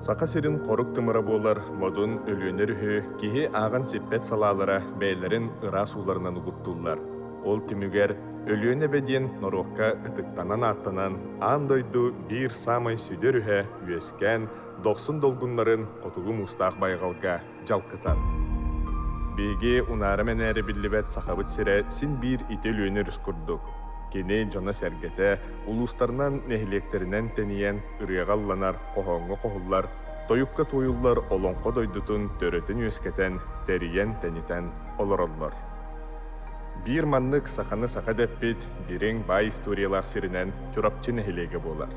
Сақа серин қорық тымыра болар, модун өлөнер үхі, кихи ағын сеппет салалара бәйлерін ыра суларынан ұғыттулар. Ол түмігер өлөне бәден норуққа ұтықтанан аттанан, андойду бір самай сүдер үхі үйескен 90 долгунларын қотуғы мұстақ байғалға жалқытар. Беге унары мен әрі білівет сақабыт сірі син бір ите өлөнер үскүрдік. Кене жона сәргеті, улустарынан нехилектерінен тәниен ұрияғалланар, қоғонғы қоғылар, тойыққа тойылар олонқо дойдутун төретін өскетен, тәриен тәнитен оларалар. Бір маннық сақаны сақа дәппет, дерең бай историялар сирінен Чурапчы нехилеге болар.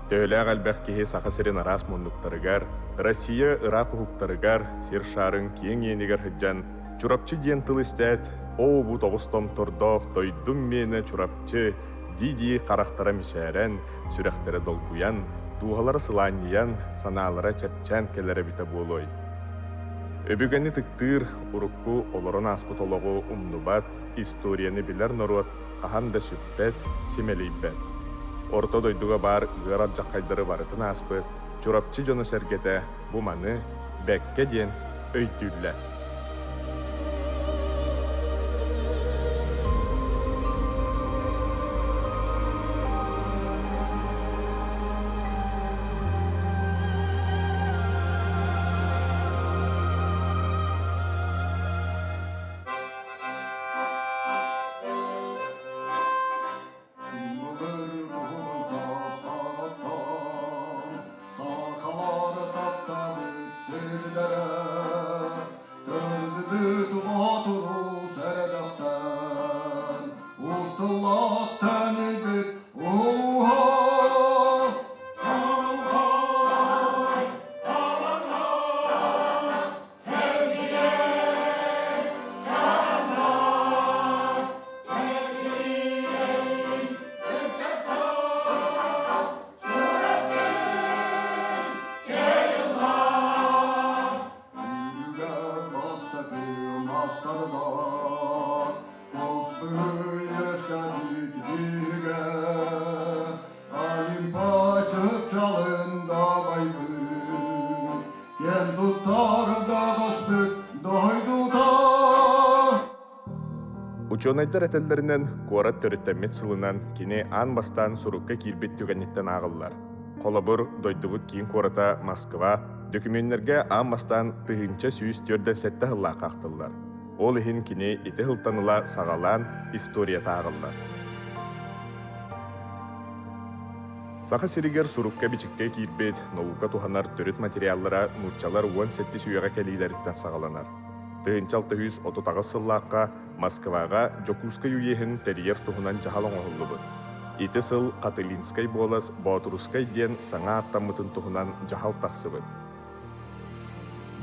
Төйлі ағалбәқ кеге сақа сирин арас мұндықтарыгар, Россия Ирак ұхықтарыгар, сир шарын кең енігер хыджан, Чурапчы ден тыл істәт, о бу тоғус томтордоох, дойдум миэнэ Чурапчы, диди қарақтара мишәрен, сүрәқтері долгуян, дуғалары сыланиян, саналары чәпчән келері біті болой. Өбігені тіктір, урукку оларын аспыт олығы умнубат, историяны білер норуат, қахан да сүппет, семелейбет. Орта дойдуға бар ғырат жақайдары барытын аспыт, Чурапчы жоны сәргеті бұ маны бәкке ден өйтүлі. Учонайдар әтеллерінен қуарат төріттәмет сылынан кене ан бастан сұрыққа кирбет түгәнеттен ағылар. Қолабыр дойдығыт кейін қуарата Москва документтерге ан бастан тыгынча сүйіс төрден сәтті ғылла қақтылар. Ол ехін кене еті ғылтаныла сағалан история тағылар. Сақа серігер сұрыққа бичікке кирбет науқа туханар төріт материаллара нұрчалар 17 сүйеға кәлейлеріттен сағаланар. Тыгынчал тыгыз отутағы сыллаққа Москваға Жокускай уйехін тәрьер тұғынан жағалың оғылыбыд. Ити сыл Катылинскай болас Батурускай ден саңа аттамытын тұғынан жағал тақсыбыд.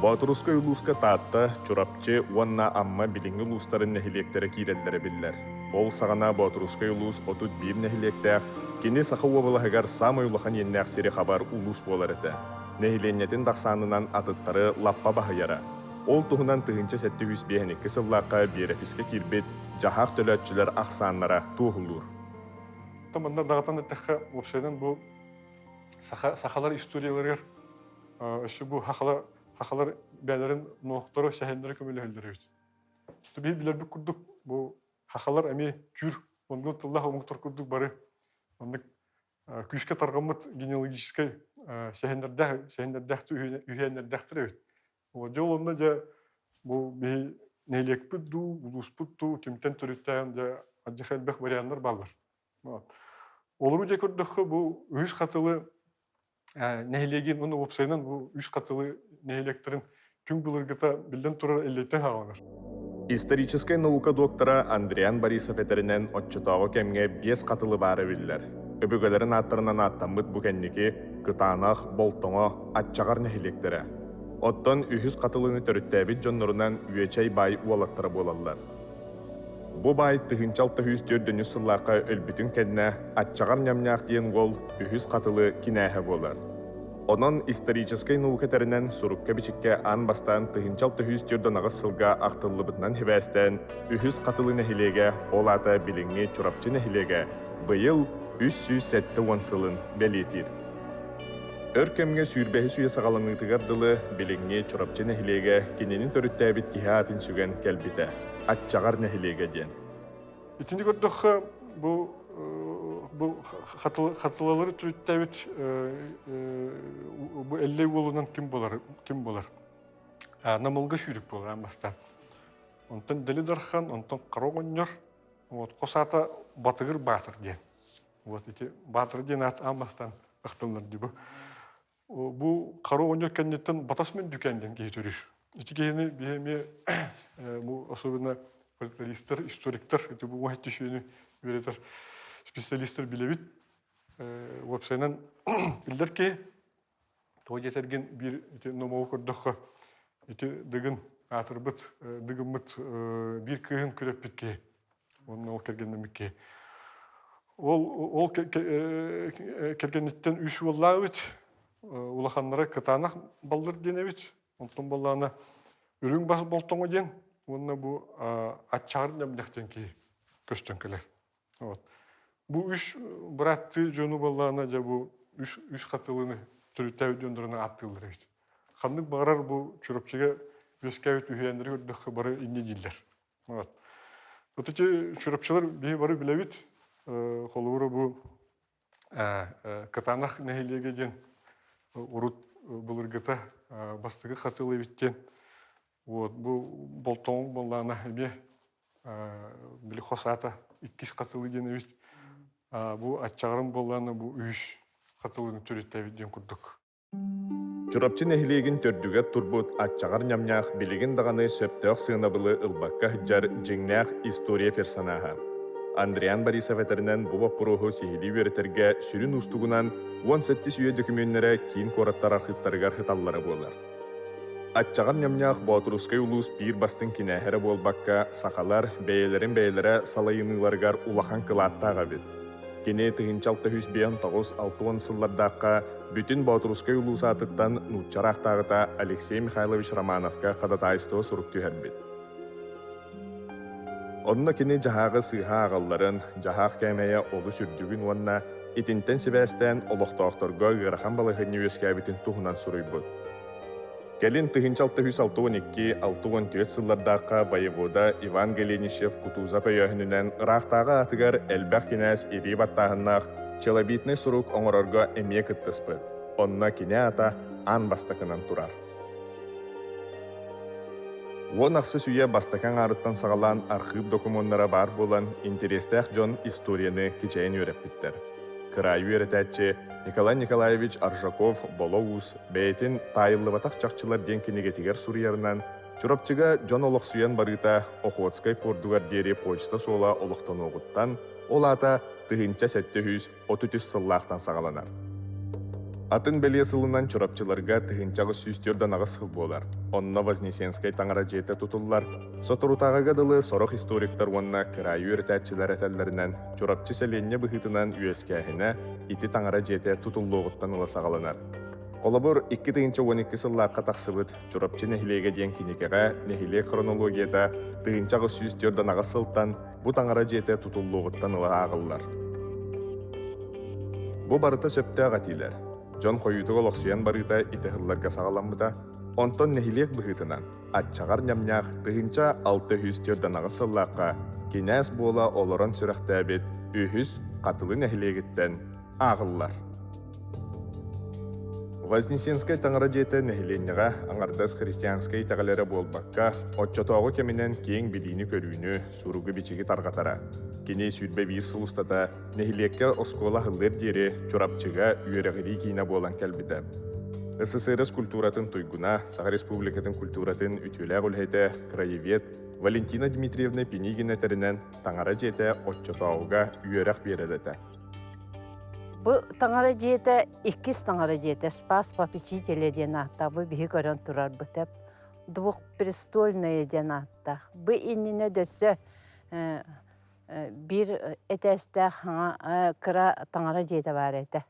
Батурускай улуска таатта Чурапчы уанна амма биліңі улустарын нәхилектері кейрелдері білдер. Ол сағана Батурускай улус отут бір нәхилектәқ, кені сақы обылағығар самый улахан еннәқ сері хабар улус болар еті. Нәхиленнетін дақсанынан атыттары лаппа бағыяра. Ол тұғынан тұғынча сәтті үз бейінекі сыллаққа берепіске кирбет жағақ төләтчілер ақсанлара туғылыр. Таманда дағатан әттіққа опсайдан бұл сақалар историяларғар өсі бұл хақалар бәлерін ноқтары сәхендері көмелі өлдері өз. Түбей білер бұл күрдік бұл хақалар әме жүр, оңғыл тыллақ оңғытыр күрдік бары. Күшке тарғамыт генеалогическай сәхендердәқті үйәнердәқтірі өз. Жол онна жа бұл нейлек бүдді, ұлыс бүдді, түмтен түріттен жа аджихал бәк варианттар балыр. Олыру жа көрдіқі бұл үш қатылы нейлеген оны опсайынан бұл үш қатылы нейлектерін күн бұлырғыта білден тұрар әлейтен ғаланыр. Историческая наука доктора Андриан Борисов әтерінен отчытағы кәмге 5 қатылы бары білдер. Өбігілерін аттарынан аттамыд бұкәннеке қытанақ, болтоңа, атчағар нейлектері. Оттан үхіз қатылыны төріттәбіт жонларынан үйечай бай уалаттары болалар. Бұ бай тұхынчал тұхыз төрдіні сыллаққа өлбітін кәдіне атчағар нямняқ дейін ғол үхіз қатылы кинәхі болар. Онын историческай наука тәрінен сұрыққа бичікке ан бастан тұхынчал тұхыз төрдін ағыз сылға ақтылыбытынан хебәстен үхіз қатылы нәхилеге ол ата біліңе Чурапчы нәхилеге бұйыл 307 сылын бәлетір. Өркемге сүйірбәхі сүйе сағаланыңтығар дылы біліңне Чурапчы нәхилеге кененін төріттәбіт кихаатын сүген кәлбіті. Атчағар нәхилеге ден. Итинди көрдіққа бұл қатылалары төріттәбіт бұл әллей болуынан кім болар? Намылға сүйрік болар, амастан. Онтан дәлі дархан, онтан қароқ өнер, қосата батығыр батыр ден. Батыр ден ат амастан ықтылар дейбі. Бұл қару өнер кәнеттен батасмен дүкенден кейтөрір. Итикені бейме бұл особенно фольклористер, историктер, бұл уақытты шүйені өретер специалистер білебіт. Өпсайнан білдер ке, тоғы жетерген бір номауы көрдіққа дығын атырбыт, дығымыт бір күйін көріп бітке. Оның ол кергеннен бітке. Ол кергеннеттен үші олағы біт. Улаханнары кытанақ балдыр денебіт. Онтын балланы үрің басы болтыңы ден. Онына бұл атчағыр нәмдектен кей көстен келер. Бұл үш бұратты жону балланы жа бұл үш қатылыны түріттәуі дөндіріні аттылыр бит. Қандық бағарар бұл Чурапчыға өскәуіт үйендері көрдіқі бары инне дейлер. Өтіте Чурапчылар бей бары білебіт. Қолуыры бұл кытанақ нәхилеге ден урут булыргыта бастығы қатылы биттен. Бұл болтоң боллана әме білі қосата 2 қатылы ден әбіт. Бұл атчағырым боллана бұл 3 қатылыны түретті әбіттен күрдік. Чурапчы нәхилеген төрдігі турбут атчағар нямнях білеген дағаны сөптөк сыынабылы ылбаққа хыджар жеңнях история персонаға. Андриан Борисов әтерінен бұба пұрығы сихили веретерге сүрін ұстығынан 17 сүйе документтері кейін қораттар архивтарығар хыталлары болар. Атчағар нямнях Батырускай улус бір бастың кинәхері болбаққа сақалар бәйелері салайыныларғар улахан қылаттаға бет. Кене тығынчалты хүсбейін тоғус 6 сыллардаққа бүтін Батырускай улус атыттан нұтчарақтағыта Алексей Михайлович Романовқа қадатайыстығы сұрук түйер бет. Онна кені жахағы сыйға ағалларын, жахақ кәмәйе олы сүрдігін онна, итинтен себәстен олықтоқтырға ғырахан балығыны өскәбітін тұғынан сұрый бұд. Кәлін тығынчалты 612-614 сыллардаққа воевода Иван Галенишев Кутузап өйіхінінен рақтағы атығар әлбәқ кенәс ері баттағыннақ челабитный сұрук оңырарға әме күттіс бұд. Онна кене ата ан бастықынан тұрар. Он ақсы сүйе бастакан арыттан сағалан архив документара бар болан интерестәқ жон историяны кечайын өреп біттер. Краю өретәтчі Николай Николаевич Аржаков Болоус бәйтін тайылы батақ чақчылар денкенегетігер сұрыярынан Чурапчыға жон олық сүйен барыта Охотскай пордугар дері почта сола олықтан оғыттан, ол ата тығынча 733 сыллақтан сағаланар. Атын бәле сылынан Чурапчыларға тығынчағы сүйістерден ағыс сыл болар. Онна Вознесенскай таңара жеті тұтылылар. Сотырутағыға дылы сорық историктар онна краю өртәтчілер әтәлерінен Чурапчы сәленне бұхытынан үйескәхіне ити таңара жеті тұтыллығыттан ұла сағаланар. Қолабыр 2-12 сыллаққа тақсыбыт Чурапчы нәхилеге ден кенекеға нәхиле хронологияда тығынчағы сүйістерден ағыс сылтан бұ таңара жеті тұтыллығыттан ұла ағылылар. Бұ барыта сөпті ағатилер. Жон қойутығы лоқсуян барыта итіғылларға сағаламыда, онтон нәхилек бұғытынан, атчағар нямнях тығынча 600-терден ағысыллаққа кенәс бола олырын сүріқті әбет үйіз қатылы нәхилегіттен ағылылар. Вознесенскай таңыра жеті нәхиленіға аңардас христианскай тәғілері болбаққа отчотоғы кемінен кейін біліні көрүйіні сұруғы бичігі тарғатара. Кене сүрбе бейіс сұлыстата нәхилекке оскола ғылыр дері Чурапчыға үйеріғірі кейіне болан кәлбіді. СССР культуратын тұйгуна, Саға Республикатын культуратын үтілі ғылхеті краевед Валентина Дмитриевна Пенигина тәрінен таңыра жеті отчотоғыға үйеріқ берерді. Бұл таңара жете, 2 таңара жете, спас попечителя ден атта, бұл бігі көрін тұрар бұтып, двухпрестольная ден атта. Бұл иніне дөсі бір әтәсті кіра таңара жете бар әті.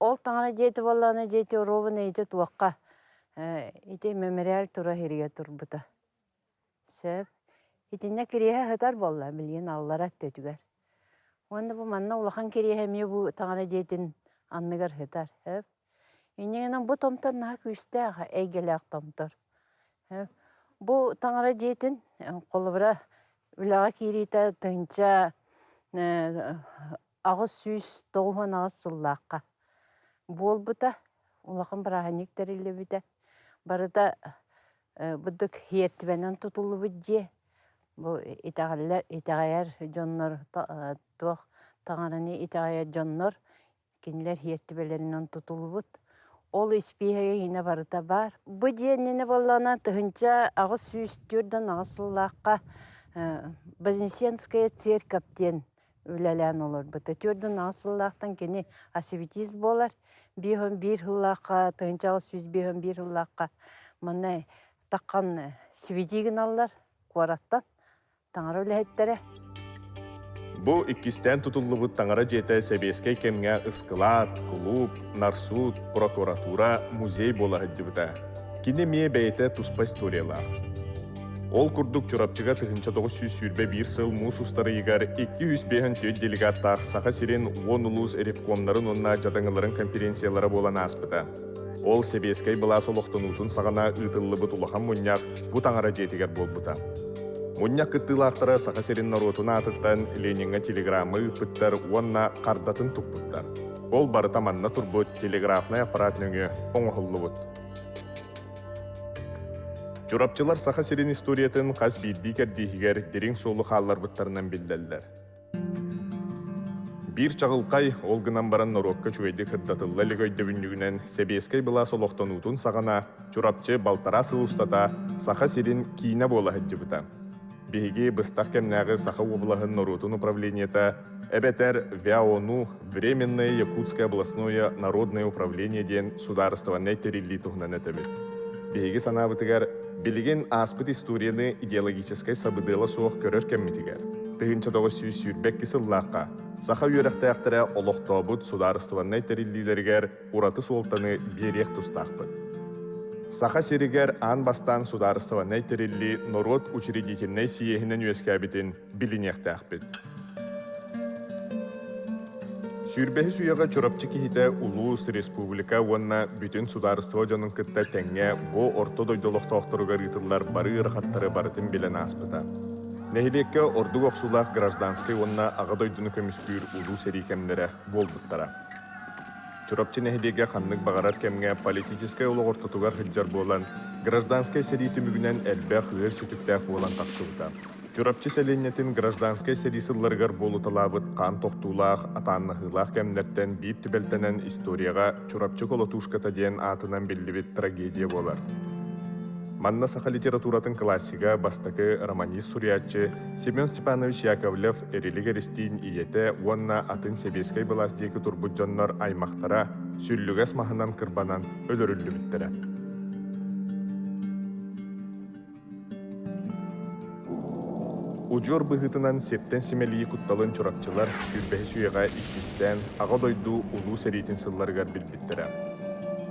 Ол таңара жете боланы жете ровын әйті туаққа, әйті мемориал тұра херге тұр бұты. Сөп, әйтіне кірее ғытар болла, білген аллар әтті өтігер. Онда бұл манна улахан кере әме бұл таңара жетін анныгар хетар. Инегенен бу томтор наха күстәгә әйгеләк томтор. Бу таңара жетин колыбыра үләгә кирита тынча агыс сүз тоғын агыс сыллаққа. Бол бута улакын бараһаник териле бите. Барыта будык хиеттибенен тутулу бидже. Бу итагаяр жоннор туох таңараны итагаяр жоннор кинилер хиеттибелеринен тутулу бут. Ол испиһеге йне барыта бар. Бу диэннене боллана тыһынча агыс сүз түрден агыс сыллаққа Вознесенская церковьтен үләлән олар. Бұты түрдің асыллақтан кені асибитиз болар. Бейхін бір хыллаққа, тыынчағы сөз бейхін бір хыллаққа. Мұны таққан сибитигін алар, қуараттан, таңар өләйттері. Бу иккистен тутуллу бут таңара жете себескей кемге ыскылат, клуб, нарсуд, прокуратура, музей бола хаджибыта. Кини мие бейте туспа историялар. Ол курдук Чурапчыга тыгынча 901 сыл мус устары егар 205 төт делегаттар саха сирен 10 улус эрифкомнарын онна жадаңыларын конференциялары болан аспыта. Ол себескей была солоқтынутын сағана ытыллы бұт улахан мұньяк бұтаңара жетігер болбыта. Мұньяк кыттылақтары саха сирен наротуна атыттан Ленинға телеграммы ыпыттар онна қардатын тұппыттар. Ол барыта манна турбут телеграфный аппаратныңы оңғылы бұт. Чурапчылар саха сирен историятын қаз бидді кәрдейгер дерің солы қаллар бұттарынан білдәлдер. Бір чағылқай олғынан баран норокка чуайды қырдатылы лігойды бүндігінен себескай бұла солоқтанутын сағана Чурапчы балтара сыл ұстата саха сирен кейіне бола хаджы бұта. Беге бұстақ кәмнәғы саха облағын норотын управлениета әбәтер ВЯОНу Временное Якутское областное народное управление ден сударствоной терилли тұғынан әтәбі. Беге санабытыгар билеген аспыт историяны идеологической сабыдыла соқ көрір кәмметігер. Тыгынча 900 сүрбек кісыллаққа, саха үйрәқтәяқтірі олоқтобыт сударствоной териллилергер ураты солтаны берек тұстақпыт. Саха серігер ан бастан сударствоной терилли народ учредительной сиехінен өскәбітін білінектәқпіт. Сүрбәхі сүйеға Чурапчы кихите Улус Республика онна бүтін сударство жанын кытта тәңе бо орто дойдолықтақтырыгар ытылар бары ырхаттары барытын білен аспыта. Нәхилекке ордук оқсулақ гражданской онна аға дойдыны көміскүр Улус әрекемлері болдыттара. Чурапчы нәхилекке ханнык бағарар кәмге политическай олық ортатугар хыджар болан гражданской сәрі түмігінен әлбәқ ғыр сүтіктәқ болан тақсылыта. Чурапчы сәленнетін гражданской сәрисылларғар болу талабыт қан тоқтулақ, атаннығылақ кәмнерттен бейт түбелтенен историяға Чурапчы колотушката ден атынан белдібет трагедия болар. Манна саха литературатын классига бастакы романист суриятчы Семен Степанович Яковлев эрелігі рестейін иеті онна атын себескай баластекі турбут жоннор аймақтара сүллүгәс махынан кырбанан өлөрүллү биттері. Ужор быхытынан септен семелии кутталын Чурапчылар сүрбәхи сүйеға иккистен аға дойду улу сәритін сылларғар билбиттері.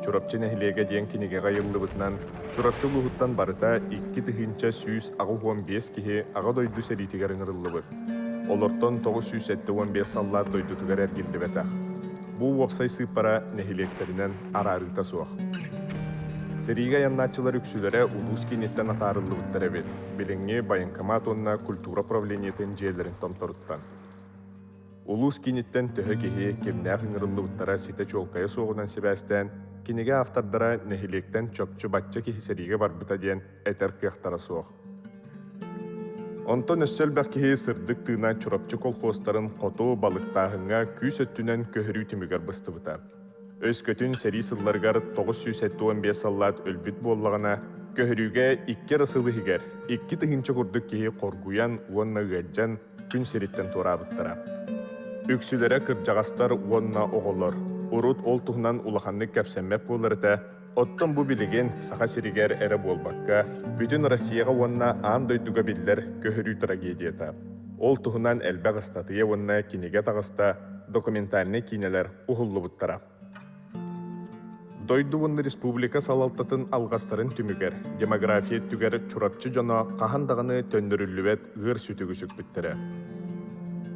Чурапчы нәхилеге ден кенеге ғайылы бұтынан Чурапчы лұғыттан барыта 2 тыхынча сүйіз ағы 15 кеге аға дойду сәритігер ыңырылы бұт. Олортон 915 саллар дойду түгер әргелді бәтақ. Бұл вопсай сыпара нәхилектерінен арарыта суақ. Сәріға янначылар үксілері улус кенеттен атарылы бұттар әбет. Біліңе байынкамат онна культура правлениетін жерлерін томторуттан. Улус кенеттен түхі кеге кемнәқ ыңырылы бұттара сеті чолқайы соғынан себәстен, кенеге автардара нәхилектен чөпчі батчы кехи сәріге бар бұта ден әтер кеқтара соқ. Онтон өссел бәк кеге сырдық тыына Чурапчы колхозтарын қоту балықтағыңа күйс өттінен көхірі түмігер бұсты бұта. Өз көтін сәрі сылларғар 915 саллат өлбіт боллағына көхіріге 2 рысылы хигер, 2 тыхынчы күрдік кеге қоргуян уонна ғаджан күн сәріттен турабыттара. Үксілері кыржағастар уонна оғылыр. Урут ол тұғынан улаханлық кәпсәммәп болырыта, оттын бұ білеген саха сірігер әрі болбаққа, бүтін Россияға уонна ан дойдуға білдер көхірі трагедията. Ол тұғынан әлбәқ ыстатыя уонна кенеге тағыста документальны кинелер ұғылы бұттара. Дойдуын республика салалтатын алғастарын түмігер, демография түгер Чурапчы жоно қахандағыны төндірілует ғыр сүтігі сүкбіттірі.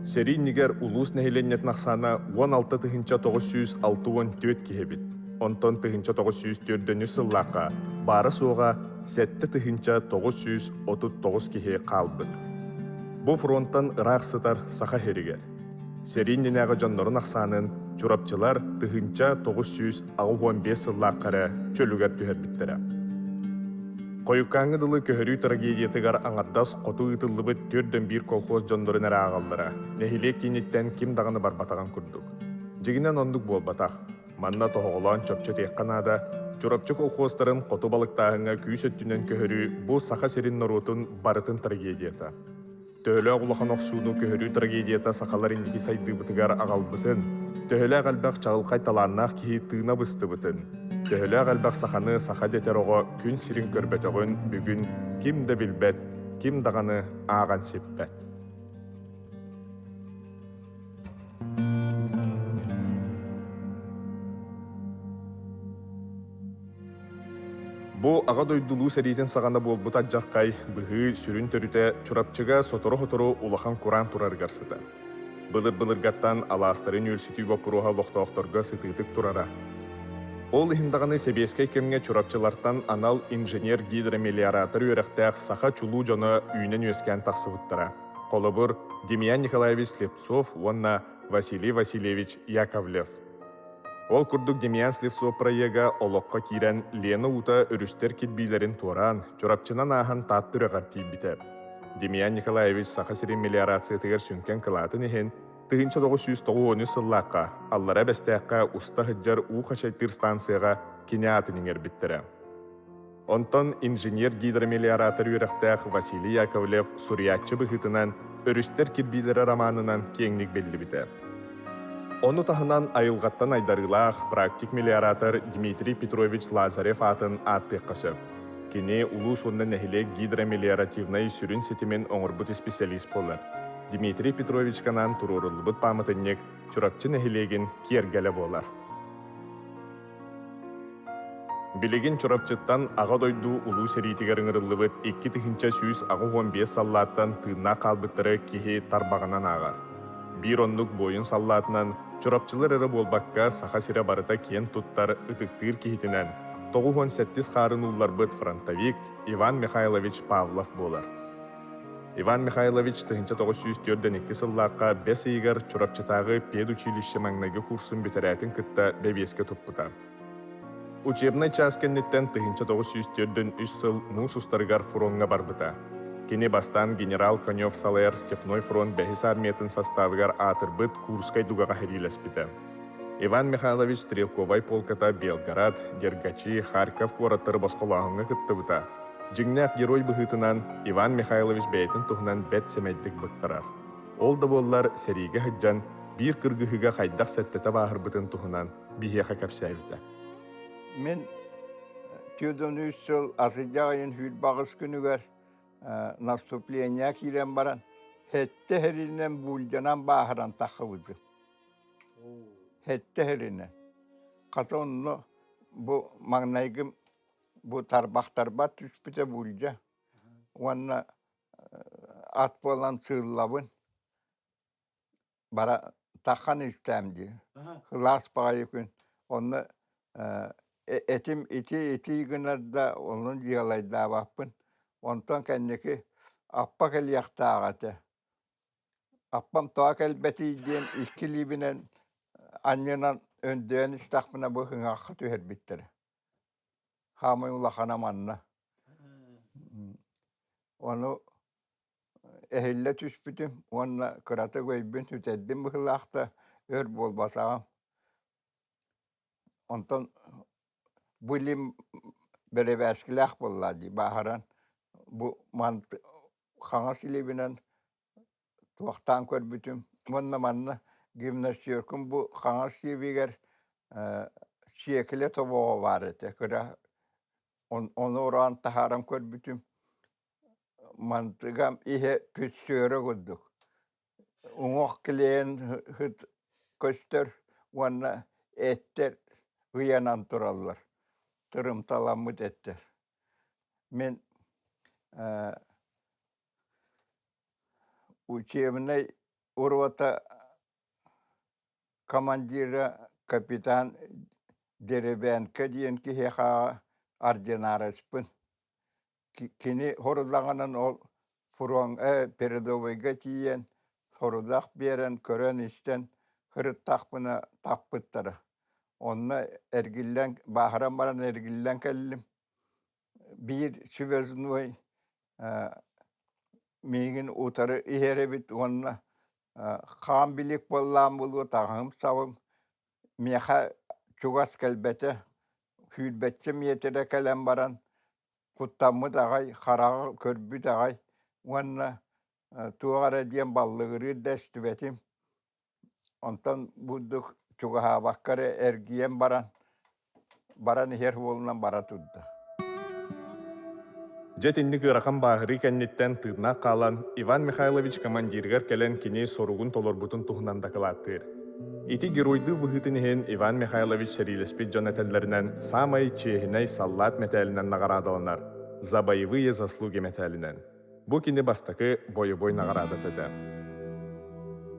Сери нигер улус нехиленнет нахсана 16 тыгынча 964 кихебит. Онтон тыгынча 904 сыллака, бары соға сэттэ тыгынча 939 кихе қалбыт. Бу фронттан ырак сытар саха херигер. Сери ненеға жоннорун ақсанын чурапчылар тыгынча 915 сыллаккара чөлүгер түхербиттері. Койуккаңы дылы көхөрүү трагедиятыгар аңардас қоту ытыллыбыт төрден бир колхоз жондорын әрі ағалдыра. Нехилек кенеттен ким дағаны барбатаған күрдік. Жегінен ондық болбатақ. Манна тоғылан чөпчө текқанада, Чурапчы колхоздарын қоту балықтағыңа күйіс өттінен көхөрүү бұл саха серин норутын барытын трагедията. Төхілі ағулақан оқсуыну көхөрүү трагедията сақалар индеки сайды бұтыгар ағалбытын, төхілі ағалбақ чағылқай таланнақ кейі тыына бысты бұтын. Төхілі ағалбақ сақаны сақа детер оғы күн сирин көрбетоғын бүгін ким да білбет, ким дағаны аған сеппет. Бу аға дойдулу сәрейтін сағана болбыта жарқай бұғы сүрін төріте Чурапчыга сотору-хотору улахан Куран турар гарсыда. Былыр-былыргаттан аластарын өлсітүй бапыруға лоқтауқтарға сытытык турара. Ол ихиндағаны себескай кемге Чурапчылартан анал инженер-гидромелиоратор өріқтәқ саха чулу жоны үйінен өскен тақсыбыттара. Қолыбыр Демьян Николаевич Слепцов, онна Василий Васильевич Яковлев. Ол күрдік Демьян Слепцов проега олыққа кирен Лену ута өрістер кетбейлерін туаран, Чурапчынан ахан таттыры ғартий бітер. Демьян Николаевич саха сирен мелиорация тегер сүнкен кылатын ехен, тыгынча 990 сыллаққа, аллара бәстәққа уста хыджар ухашайтыр станцияға кенеатын еңер біттірі. Онтон инженер-гидромелиоратор үйрақтақ Василий Яковлев Сурьячы бұхытынан өрістер кетбейлері романынан кеңнік белді бітер. Оны тахынан айылғаттан айдарылақ практик мелиоратор Дмитрий Петрович Лазарев атын атты қасып. Кене улус онны нәхілек гидромелиоративнай сүрін сетімен оңырбыт специалист болар. Дмитрий Петрович канан турурылбыт памытыннек Чурапчы нәхілеген кергелі болар. Билеген Чурапчыттан аға дойду улу сәритігерін ұрылыбыт 2-15 саллаттан тыынна қалбыттыры кеге тарбағынан ағар. Bir onluk boyun sallatынан Чурапчылар ыры болбаққа саха сире барыта кен туттар ытыктыр кихитинен 9-17 қарын уллар бұд фронтовик Иван Михайлович Павлов болар. Иван Михайлович 1902 сыллаққа 5 игер Чурапчытағы педучилище маңнағы курсын бүтерәтін кытта бәбеске тұппыта. Учебный часкеннеттен 1903 сыл мус устаргар фуронға барбыта. Кене бастан генерал Конев Салер Степной фронт бәхис армиятын составыгар атырбыт Курскай дугаға херилеспіті. Иван Михайлович Стрелковай полката Белгород, Дергачи, Харьков қораттыры басқолағыңа кыттыбыта. Жыңнақ герой бұғытынан Иван Михайлович бәйтін тұғынан бәт семәйдік бұқтарар. Ол да боллар сәриге хыджан бір кыргыхыға қайдақ сәттеті бағыр бұтын тұғынан бейеқа кәпсәйвді. Мен 2003 жыл асыдағайын хүл бағыз күнігер наступления кирен баран, хетте херинен бульжанан бахаран тақывыды. Хетте херинен. Қатонны бұ маңнайгым бұ тарбақтарба түспіте бульжа. Онна ат болан сыыллабын. Бара таққан істәмді. Хылас бағай күн. Онны этим ити күнерді оның жиғалайда бақпын. Ondan kendiki appa kel yaktağatı. Appam toğa kel betiydien iskilibinen annenan öndüğün istakmına bu hıngakı tüher bittir. Hamay ulakana manna. Onu ehille tüspütüm. Onunla kırata koybün tüteddim bu hılakta ör bol basağım. Ondan bu ilim böyle veskilak bolladı baharan. Bu mantı xaňa silebinen tuaqtan körbütüm. Manna gimnastiyörküm bu xaňa silebiger şekile toboğa var ete. Kıra onu oran taharam körbütüm. Mantıgam ihe pütsöre gudduk. Uňoq kileyen hıt köster wanna etter hıyanan turallar. Tırım talamut etter. Men учебный Урвата командира капитан Деребенка диен кихеха ординарыспын. Кини хорудлаганан ол фурон передовойга тиен хорудак берен көрөн истен хырыттакпына таппыттара. Онна эргиллен бахаран баран эргиллен келлим. Bir süveznuy мигин утары ихеребит онна хам билик боллам булу тагым савым меха чугас келбете хүлбетче метере келем баран куттамы дагай харага көрбү дагай онна тугара диен баллыгыры дестүбетим онтан будук чугаха баккаре эргиен баран ихер болунан бара турда. Жетинник ыракан баахыры кенниттен тыдна калан Иван Михайлович командиргер келен кини соругун толорбутун тухунан дакылаттыр. Ити геройды быхытынehen Иван Михайлович серилеспит жонетеллеринен самай чехиней саллат метелинен наградаланар, за боевые заслуги метелинен. Бу кини бастакы бойы-бой наградатыды.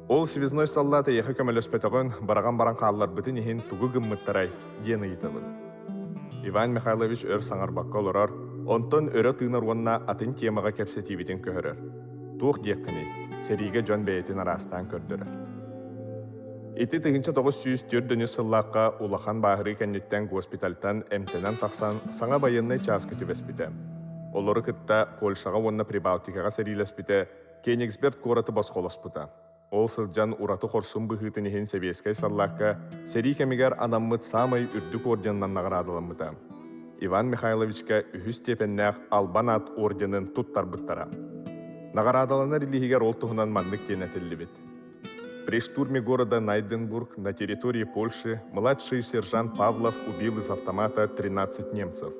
Ол связной саллаты ехы көмөлөспетөгөн бараган кааллар бытынehen тугу гыммыттарай дені итабын. Иван Михайлович өр саңарбакка олорор, онтон өрө тыынар уонна атын темаға кепсетибитин көһөрөр. Туох диеккини, сериге жон бэйетин арастан көрдөрөр. Ити тыгынча 904 сыллаққа улахан баахыры кенниттен госпитальтан эмтенен тақсан саңа байынны час күтібеспіті. Олары кытта Польшаға онна Прибалтикаға серилеспіті, Кенигсберт кораты басқоласпыта. Ол сылжан ураты хорсун быхытынихин себескай саллаққа сери кемигер адаммыт самай үрдік орденнан наградыламыта. Иван Михайловичка үхіс тепеннәқ Албанат орденын туттарбыттара. Наградаланар илихигер ол туһунан маннык тенетеллибит. При штурме города Найденбург на территории Польши младший сержант Павлов убил из автомата 13 немцев.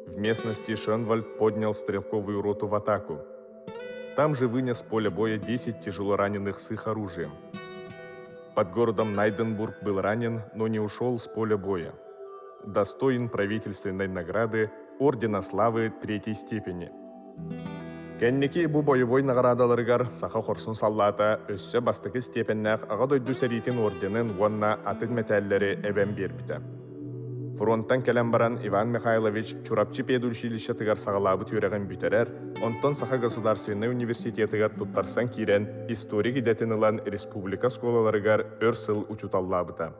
В местности Шенвальд поднял стрелковую роту в атаку. Там же вынес с поля боя 10 тяжело раненых с их оружием. Под городом Найденбург был ранен, но не ушел с поля боя. Достоин правительственной награды Ордена Славы 3-й степени. Кенники бу боевой наградаларыгар саха хорсун саллата өссө бастыкы степеннәк ага дойду серитин орденын уонна атын металлери эбен бербите. Фронттан келен баран Иван Михайлович Чурапчы педучилище тыгар сагалабы түреген бүтерер, онтон саха государственный университетыгар туттарсан кирен историк идетин ылан республика сколаларыгар өр сыл учуталлабыта.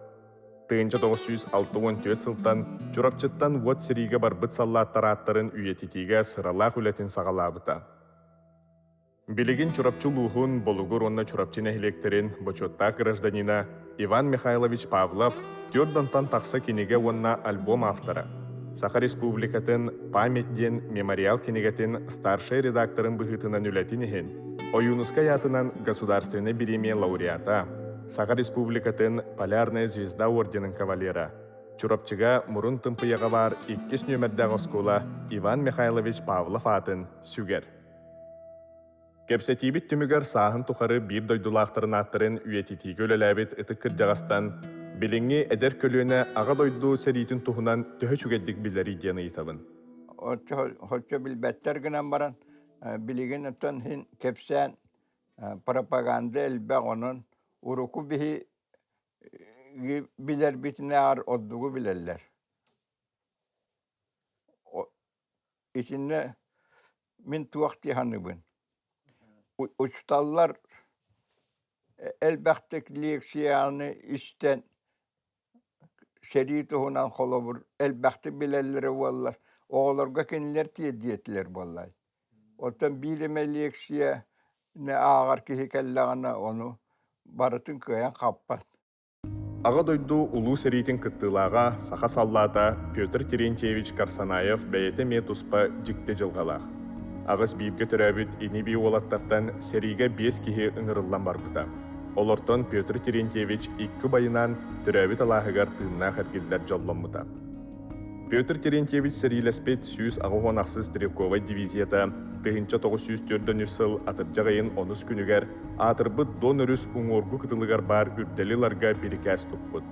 Тыынча 964 сылтан Чурапчыттан вот сериге барбыт саллаттар аттарын үйетитиге сыралах үлетін сагалабыта. Билигин Чурапчы лухун болугур онна Чурапчы нехилектерин бочотта гражданина Иван Михайлович Павлов тёрдантан тақса кенеге онна альбом автора. Саха республикатын памятден мемориал кенегетін старший редакторын быхытынан үлетинихин, Оюнуска ятынан государственный премия лауреата, Саха республикатын полярная звезда орденын кавалера. Чурапчыга мурун тымпыяға бар 2 нөмірдәғы скола Иван Михайлович Павлов атын сүгер. Кепсетибит түмігер сағын тұқары бір дойдулақтарын аттарын үйететі көлеләбет үтік кірдіғастан, біліңе әдер көліне аға дойду сәритін тұхынан түхі чүгеддік білері дені етабын. Хотчо білбәттер гінен баран, білігін үттін хин кепсен пропаганда әлбәқ оның уруку біхи білер бітіне ар оддугу білерлер. İçinde min tuakti hanıbın. Uçtallar elbette leksiyanı işten şeriti hunan kolobur. Elbette bilerleri vallar. Oğlarga kendiler tiyetler vallahi. Otan bilime leksiya ne ağır ki hikallağına onu baratın köyen kappat. Ağa doydu ulu seritin kıttılağına sağa sallata Pyotr Terentьевич Karsanayev bəyete metuspa jikte jılğalaq. Ağız biyipke türəbüt ini bir olattaqtan seriga 5 kihi ıngırıllan barbıta. Olorton Pyotr Terentьевич 2 bayınan türəbüt alahıgar tığına xərgillər jollanmıta. Pyotr Terentьевич serilespet süz ağıhonaqsız Strelkovay diviziyata Tığınca 904 yıl atırcağayın 10 günüger atırbıt donörüs uңorgu kıtılıgar bar ürdelilarga birikəs tupput.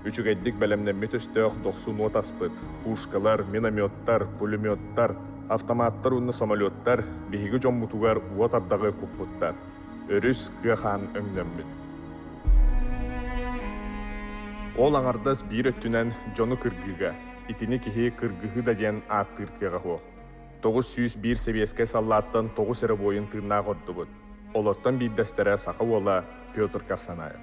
Üçügeddik bələmnəmmet östəq 90 not aspıt, puşkalar, minamyottar, pulemyottar, avtomattar unna samolyottar, bihigi jommutugar uatardağı kupputtar. өрүс кыахан өңнөммүт. Ол аңардас бир өттүнен жону кыргыга, итини кихи кыргыгы да ден аттыр кыага хоқ. 901 себеске саллаттан 9 әрі бойын тыынна ғордыбыт. Олоттан биддәстері сақы ола Петр Карсанаев.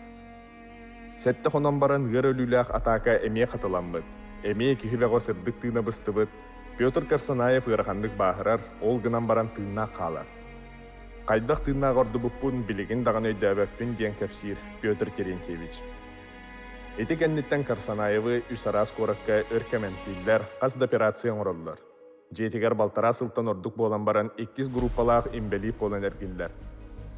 Сэттэ хонон баран ғыр өліләқ атака әме қатыламбыт. Әме кихи бәғо сырдық тыына быстыбыт. Петр Карсанаев ғырғандық бағырар, ол гынан баран тыынна қалар. Қайдақ тыынна ғордыбыппын білігін даған өйдәбәппін ден кәпсир Петр Терентьевич. Эти кәннеттен Карсанаевы үсарас коракка өркәмәмтиллер, қасд операция оңыроллар. Жетігер балтара сылтан ордук болан баран 2 группалақ имбели полан әргілдер.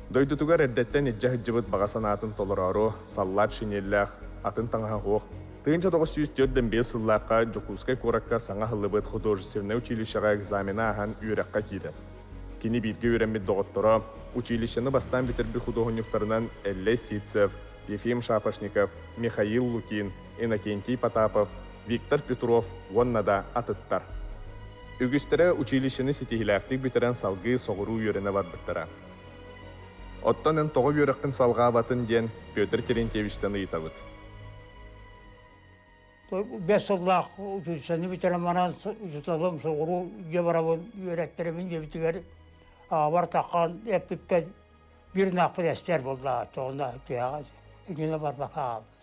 Дойдутугар әрдеттен еджа хыджыбыт бағасан атын толырару, саллат шинелләқ, атын таңға хоқ. 1904-5 сыллаққа Жокускай коракка саңа хылыбыт художественное училищеға экзамена ахан үйрәққа кейдер. Кені бірге үйрәмет доғыттыра, училищені бастан бітербі художниктарынан Элле Сипцев, Ефим Шапошников, Михаил Лукин, Иннокентий Потапов, Виктор Петров, оннада атыттар. Үгістері училищені сетихиләқтік бітерен салғы соғыру үйеріне барбыттыра. Оттан ән тоғы үйеріққін салға батын ден Петр Терентьевичтен ұйтабыт. 5 жыллақ училищені бітерен манан жұталым соғыру ебарабын үйеректерімін дебітігер бар таққан әппіппен бір нақпын әстер болды тоғында тияғыз. Егені бар бақа алды.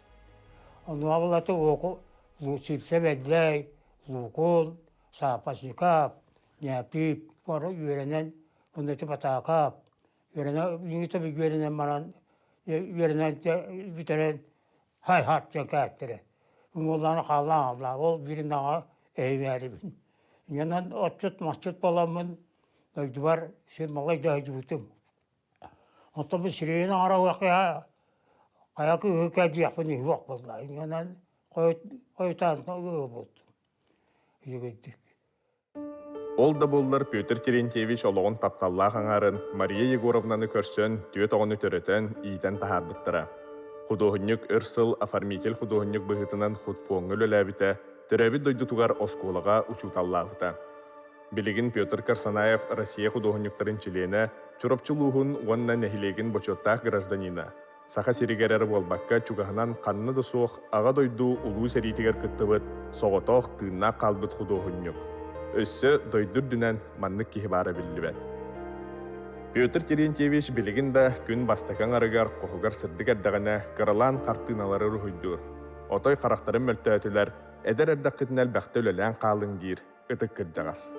Оны абылаты оқы Сипсебедлей, Лукун, Сапасникап, Няпип, бар үйерінен, онды Потакап, үйерінен үйерінен манан, үйерінен бітерен хай-хат жен кәттірі. Оланы қалан алды, ол бірін аға әймәрі бін. Егенен отчет масчет боламын, дойды бар, сен малай дойды бұтым. Онты біз сірейін ара уақия, аяқы өкәді яқпын үйвақ болды. Егенен қойтанына өғыл болды. Егеддік. Ол да болдар Петр Терентьевич олығын тапталлақ аңарын Мария Егоровнаны көрсен, түйет оғыны төретін ийтен тахарбыттыра. Художник өрсыл оформитель художник бұғытынан худфоңыл өләбіті, төрәбі дойдутугар осколыға учуталлағыта. Билигин Петр Карсанаев Россия художниктарын чилені, Чурапчы луғын онна нәхилегін бочоттақ гражданина. Саха сиригерері болбаққа чуғағынан қанны да соқ, аға дойду улу сәритігер кіттібіт, соғытоқ тыынна қалбыт художник. Өссі дойдур дүнен маннық кихи бары білді бәт. Петр Терентьевич билигин да күн бастакан арыгар қоғығар сырдық әрдіғіне қырылан қартыналары рухыйдур. Отой қарақтарын мөлтәтілер, әдер әрдіққетін әлбәқті өлелән қалың дейір, ұтық кірджағас.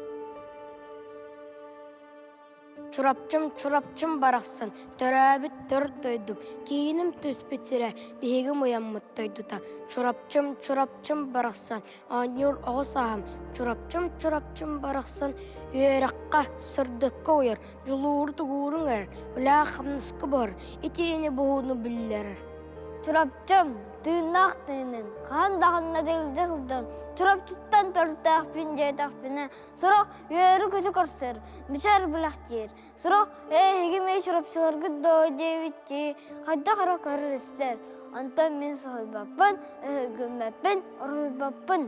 Чурапчым барақсан, төрәбіт төр дойдум, кейінім төспетсірі, бейгім ұяммыт дойдута. Чурапчым барақсан, анюр оғыс ағым, чурапчым барақсан, үйераққа сырдыққа ойыр, жылуыр тұғырың әр, үлә қамнысқы бар, етейіне бұғыны білілер. Чурапчым, тыынақ тыынын, қандағынна делді қылдан, Чурапчыттан төрттәқ пін жайтақ піні, сұрақ үйері көті көрсір, мүчәр біләқ жер. Сұрақ егімей чурапчыларға дой девітті, қайда қара қарыр істер. Антон мен сұхайбаппын, өгімәппін, ұрғайбаппын.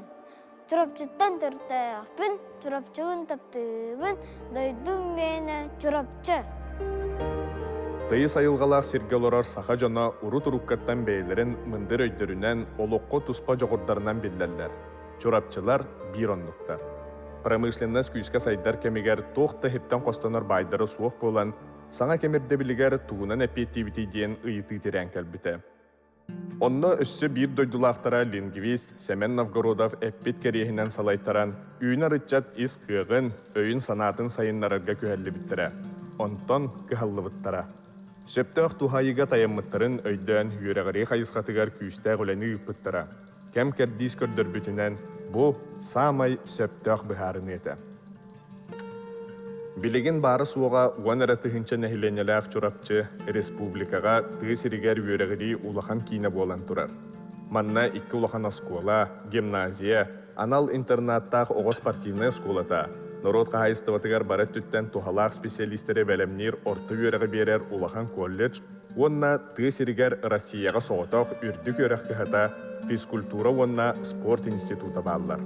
Чурапчыттан төрттәқ пін, чурапчығын таптыбын, дойдум миэнэ чурапчы. Тыйы сайылғалақ сергелорар саха жона урут-уруккаттан бейлерін мындыр өйдірінен олыққо туспа жоғырдарынан білдерлер. Чурапчылар бір онлықтар. Промышленность күйіске сайдар кемегер тоқта хептен қостанар байдары суық болан, саңа кемерде білігер туғынан әпеттивіті дейін ұйыты терен кәлбіті. Онны өссі бір дойдулақтара лингвист Семен Новгородов әппет керейінен салайтаран, үйін арытчат ис қығын, өйін санатын сайынларырға көхәлі біттірі. Онтон көхәлі біттіра. Сөптіғ тухайыға таяммыттарын өйден үйерағырей қайысқатығар күйісті ғөләні үппіттіра. Кәм кәрдейс көрдір бүтінен бұ самай сөптіғ бұхарын еті. Билигин бары суға уан әратығынша нәхиленеләқ Чурапчы республикаға тығы сиригер үйерағырей улахан кейіне болан тұрар. Манна 2 улахан оскола, гимназия, анал интернаттақ оғыз партийны сколата. Народ қағайыстыватығар барат түттен тухалақ специалистері бәлемнер орты үйерағы берер улахан колледж, онна тығы сиригер Россияға соғытақ үрдік үйерақ кіхата физкультура онна спорт института баллар.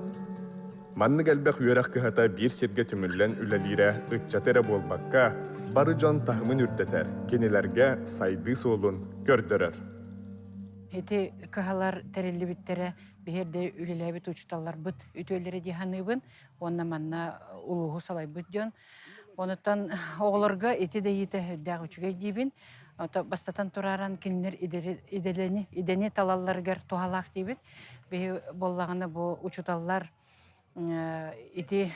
Манны кәлбәқ үйерақ кіхата бір серге түміллен үләлері үтчатері болбаққа, бары жон тахымын үрдетер, кенелерге сайды солун көрдөрөр. Эти кахалар терелли биттере бихерде үлелебит учталлар бит үтөллери диханыбын, онна манна улугу салай бит жон. Онуттан оғларга эти де ете хүрдәг үчүгей дибин. Бастатан тураран кинилер идени талалларгар тухалақ дибин. Бе боллағаны бу учуталлар ити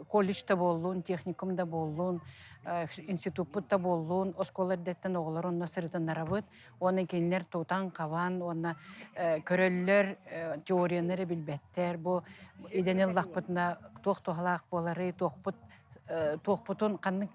колледжда болуун, техникумда болуун, институтта болуун, осколардеттен оғлар онна сырытын нарабыт. Оны кинилер тутан, каван, онна көрөллөр, теориянары билбеттер. Бу идени лақпытына тоқ-тухалақ болары, тоқпутун қанның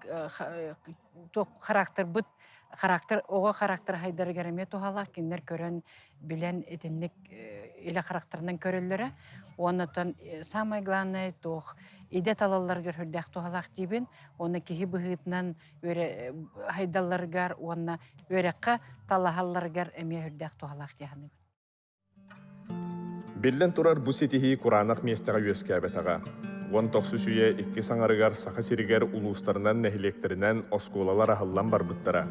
характер быт, оға характер хайдары кереме тухалақ, кинилер көрөн билен этинник иле характерынан көрөллөрө. Оннотон самое главное тоқ иде талалларгар хүрдәк тухалақ дибин, оны кихи быһытынан өре хайдалларгар, онна өрекка талахалларгар эме хүрдәк тухалақ дияны. Биллен турар бу сетихи Куранах местеға өскәбетаға. Он тоқсы сүйе 2 саңарыгар саха сиригер улустарынан нәхилектерінен осколалар ахыллан барбыттара.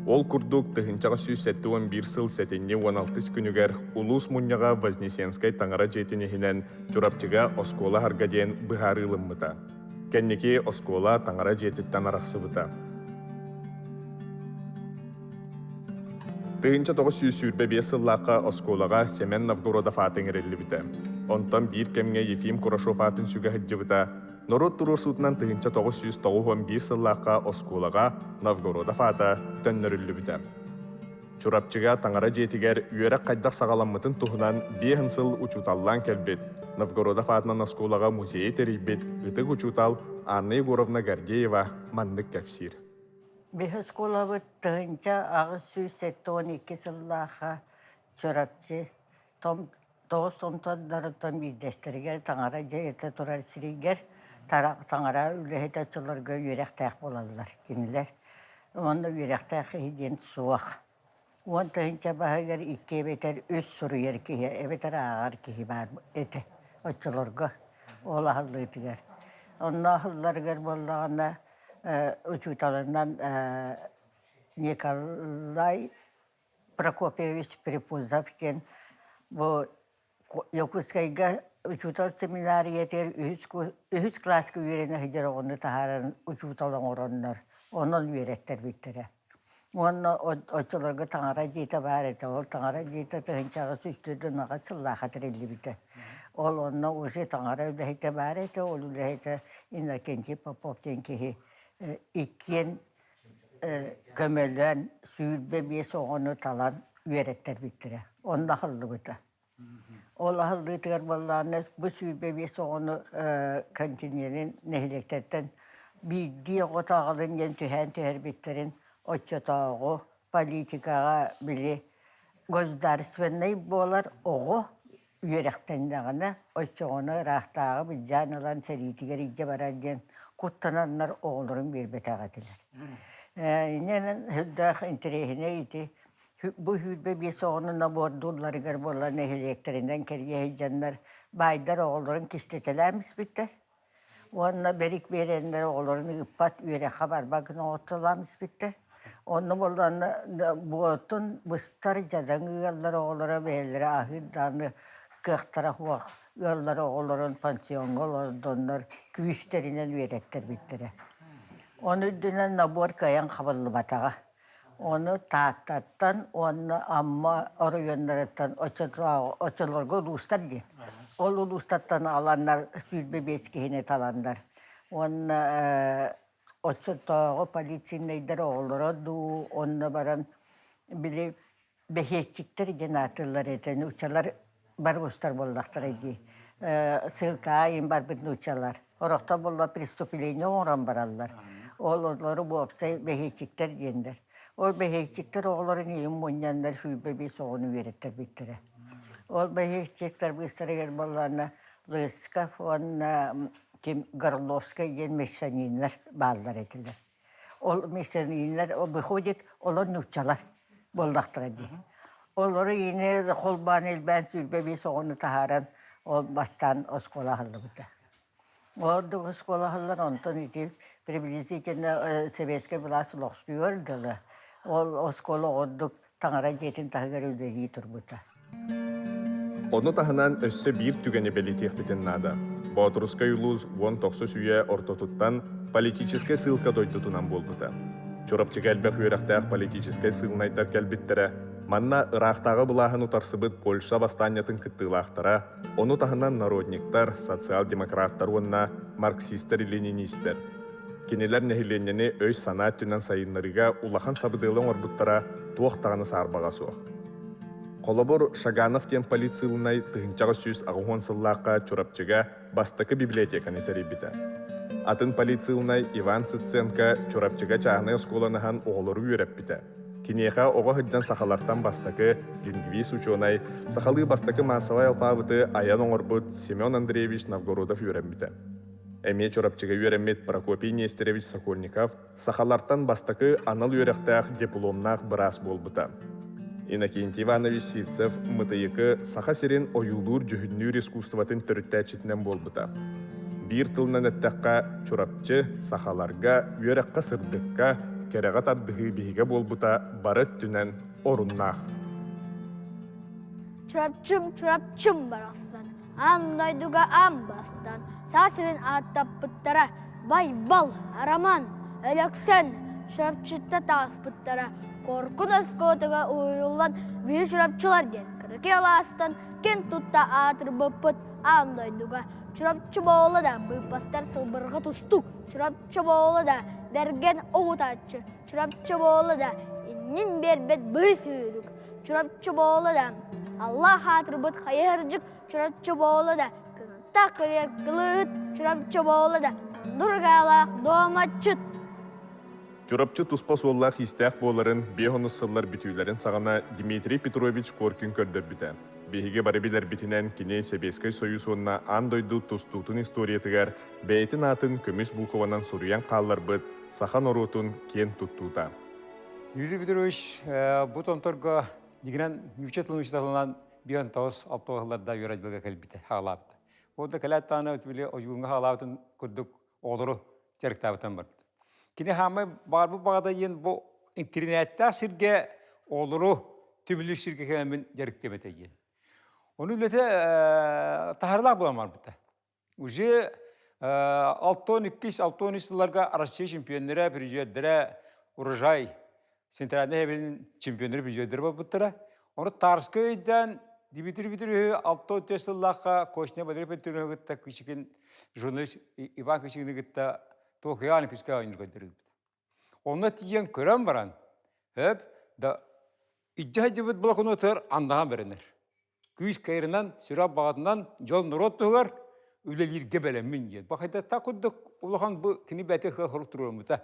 Ол курдук тыхынчаға сүйс 1 сыл сәтенне 16 күнігер улус мұньяға Вознесенскай таңара жетінехінен Чурапчыга оскола харгаден бұхары ылыммыта. Кәннеке оскола таңара жетіттен арақсыбыта. Тыгынча 905 сыллаққа осколаға Семен Новгородов атын ерелі біті. Онтан бір кемге Ефим Курашов атын сүгі хыджы біті. Норот турурсутынан тыгынча 991 сыллаққа осколаға Новгородов аты төннөрілі біті. Чурапчыға таңара жетігер үйерек қайдақ сағаламмытын тұхынан 5 сыл учуталлан кәлбет. Новгородов атынан осколаға музей терейбет. Үтік учутал Анна Егоровна Гордеева маннык кәпсир. Бех школа вот тынча ағыз сүйс 12 сыллаға Чурапчы тоғыз томтордоох бидестергер таңара жайыты турар сиригер таңара үлехет açыларга үйректәк болалар кинилер. Онда үйректәк хиден суақ. Он тынча бағагер 2 бетер өз суруер кихи, эбетер ағар кихи бар эте açыларга олағылдығытығар. Онда ақылларгер болағына учуталынан Николай Прокопьевич Припузовтен bu Yakutiya'ga uçutal seminariyeter 3 klaskı üyerine hicra onu taharan uçutalan oranlar. Onun üyeretler bittere. Onu oçularga tangara jita barete ol tangara jita tınçağı süstüdü naga sıllaha terelli bite. Ol onna uje tangara ülehite barete ol ülehite inna kenci papopten ki ikken kömelen sülbe bir soğunu talan üyeretler bittere. Onda hıllı bite. Ola hıllıtıgar vallahi bu sülbe bir soğunu kantinyenin nehlektetten bir diye otağılın gen tühen bitterin oçotağı politikaga bile gözdarsvenay bolar oğu yürekten dağına oçoğunu rahtağı bir canılan seritiger iyice baragen kuttananlar oğulların bir betağatiler. İnenin hüddağ interehine iti bu hülbe bir soğununa bordulları garbolar nehlekterinden keriye heyecanlar baydar oğulların kistetelermiş bitter. Onunla berik verenler oğulların ıppat üyere haber bakın oğutulamış bitter. Onu bolan bu otun bıstar cadan yolları oğullara beylere ahirdanı kıhtara huak yolları oğulların pansiyon oğullar küvüşlerinden üyeretler bittere. Onu dünen nabur kayan kaballı batağa. Onu tahtattan, onu amma orayonlarından oçalarga ulustar diyen. O ulustardan alanlar sülbe beşkihine talanlar. Onu oçatağı polisineyder oğulları du, onu baran bile beheçikler genatırlar eten uçalar bar ustar bollaktar edi. Sılkayın bar bütün uçalar. Oraqta bolla pristopileyni oran barallar. Oğulları bu opsay beheçikler diyenler. O beheçikler oğulların iyi munyanlar hübe bir soğunu veretler bittere. O beheçikler bu isterler bollana Lyskaf, ona kim Garlovska yen meşaninler bağlar ediler. O meşaninler o behodit olan uçalar bollaktıradı. Onları yine kolban elben sülbe bir soğunu taharan o bastan oskola halıbıda. Orada skolalar ondan iti приблизительно советский власть лохстуyordu. O skola orada tangara jetin tahgar ödeli turbuta. Onu tahanan össe bir tügeni belirtiyek biten nada. Boğduruska yuluz 19 üye ortotuttan политическая ссылка дойдутунан болбута. Чурапчы кәлбәк үйрәқтәк политическая ссылнайтар кәлбиттере, манна ырақтағы бұлағын утарсыбыт Польша бастанятын кыттылақтара, оны тахынан народниктар, социал-демократтар онна, марксистер-ленинистер. Кенелер нәхиленнені өй санат түнен сайынларыға улахан сабыдылың орбуттара туақтағаны сарбаға соқ. Қолабор Шаганов тен полицилынай тыгынчаға сүз ағуын сыллаққа Чурапчыға бастықы библиотеканы тәребіті. Атын полицилынай Иван Цыценко Чурапчыға чағыны осколаныған оғылыры үйрәп біті. Кинеға оға хыджан сақалартан бастықы лингвист ученай, сақалы бастықы массовай алпабыты аян оңырбыт Семен Андреевич Новгородов үйрәп біті. Әме Чурапчыға үйрәмет Прокопий Нестеревич Сокольников сақалартан бастықы анал үйрәқтәқ дипломнақ бірас болбыты. Иннокентий Иванович Сивцев мытайыкы саха серен оюлур жүхіннүр искусстватын түріттәчетінен болбыта. Bir тылынан әттәққа Чурапчы сахаларға, үйерәққа сырдыққа, кәрәға тардығы бейге болбыта барыт түнен орыннақ. Чурапчым барастан, андайдуға амбастан, сасырын аттап бұттара, бай-бал, араман, әлексен, Чурапчытта тағыс бұттара, коркун аскотыға уйылан, бір чурапчылар ден кірке аластан, кен тұтта атыр бұппыт, андайдуға. Чурапчы болы да бұйпастар сылбырғы тұсту, Чурапчы болы да берген оғытачы, Чурапчы болы да иннен бербет бұй сүйрік, Чурапчы болы да Аллах атыр бұт хайыржық, Чурапчы болы да кынтақ кірер кылыт, Чурапчы болы да нұрғалақ доматчыт. Чурапчы туспа соллақ истәқ боларын бейхоны сыллар бүтүйлерін сағана Дмитрий Петрович Коркин көрдір біті. Бейге бары білер бітінен кене Себескай Союз онына андойду тустутун историятыгар бәйтін атын көміс бұлқованан соруян қаллар бұд сахан оротун кен туттута. Дмитрий Петрович бұл томторға дегенен нүчетлің үштағылынан бейін тоғыз алтоғыларда үйрадылға кәлбіті ғалапты. Ода кәләттаны өтмелі ойылыңға ғалаптын күрдік олыру теріктабытан барды. Кене хамай бар бұл бағада ең бұл интернетті сірге олыру түмілі сірге кәлемін дәріктемет ең. Onu öyle taharlar bulamar burada. Уже 6-12 yıllarda Rusya şampiyonları biricilere urajay sentralde hepinin şampiyonları biricilere var burada. Onu Tarsköy'den Dmitri Petrov 6-4 yıllarda koşuna badırı Petrov gitti küçükün jurnalist İvan küçükünü gitti Tokyo'ya püskaya oyuncu götürdü. Onda tiyen kören varan hep da icahcıbıt bulakını otur andağın verenler. Күз кайрынан, сүрап бағадынан жол нұрот тұғар, өлелерге бәлемін ген. Бақайда тақудық ұлыған бұл кіні бәті қылық тұруым бұта.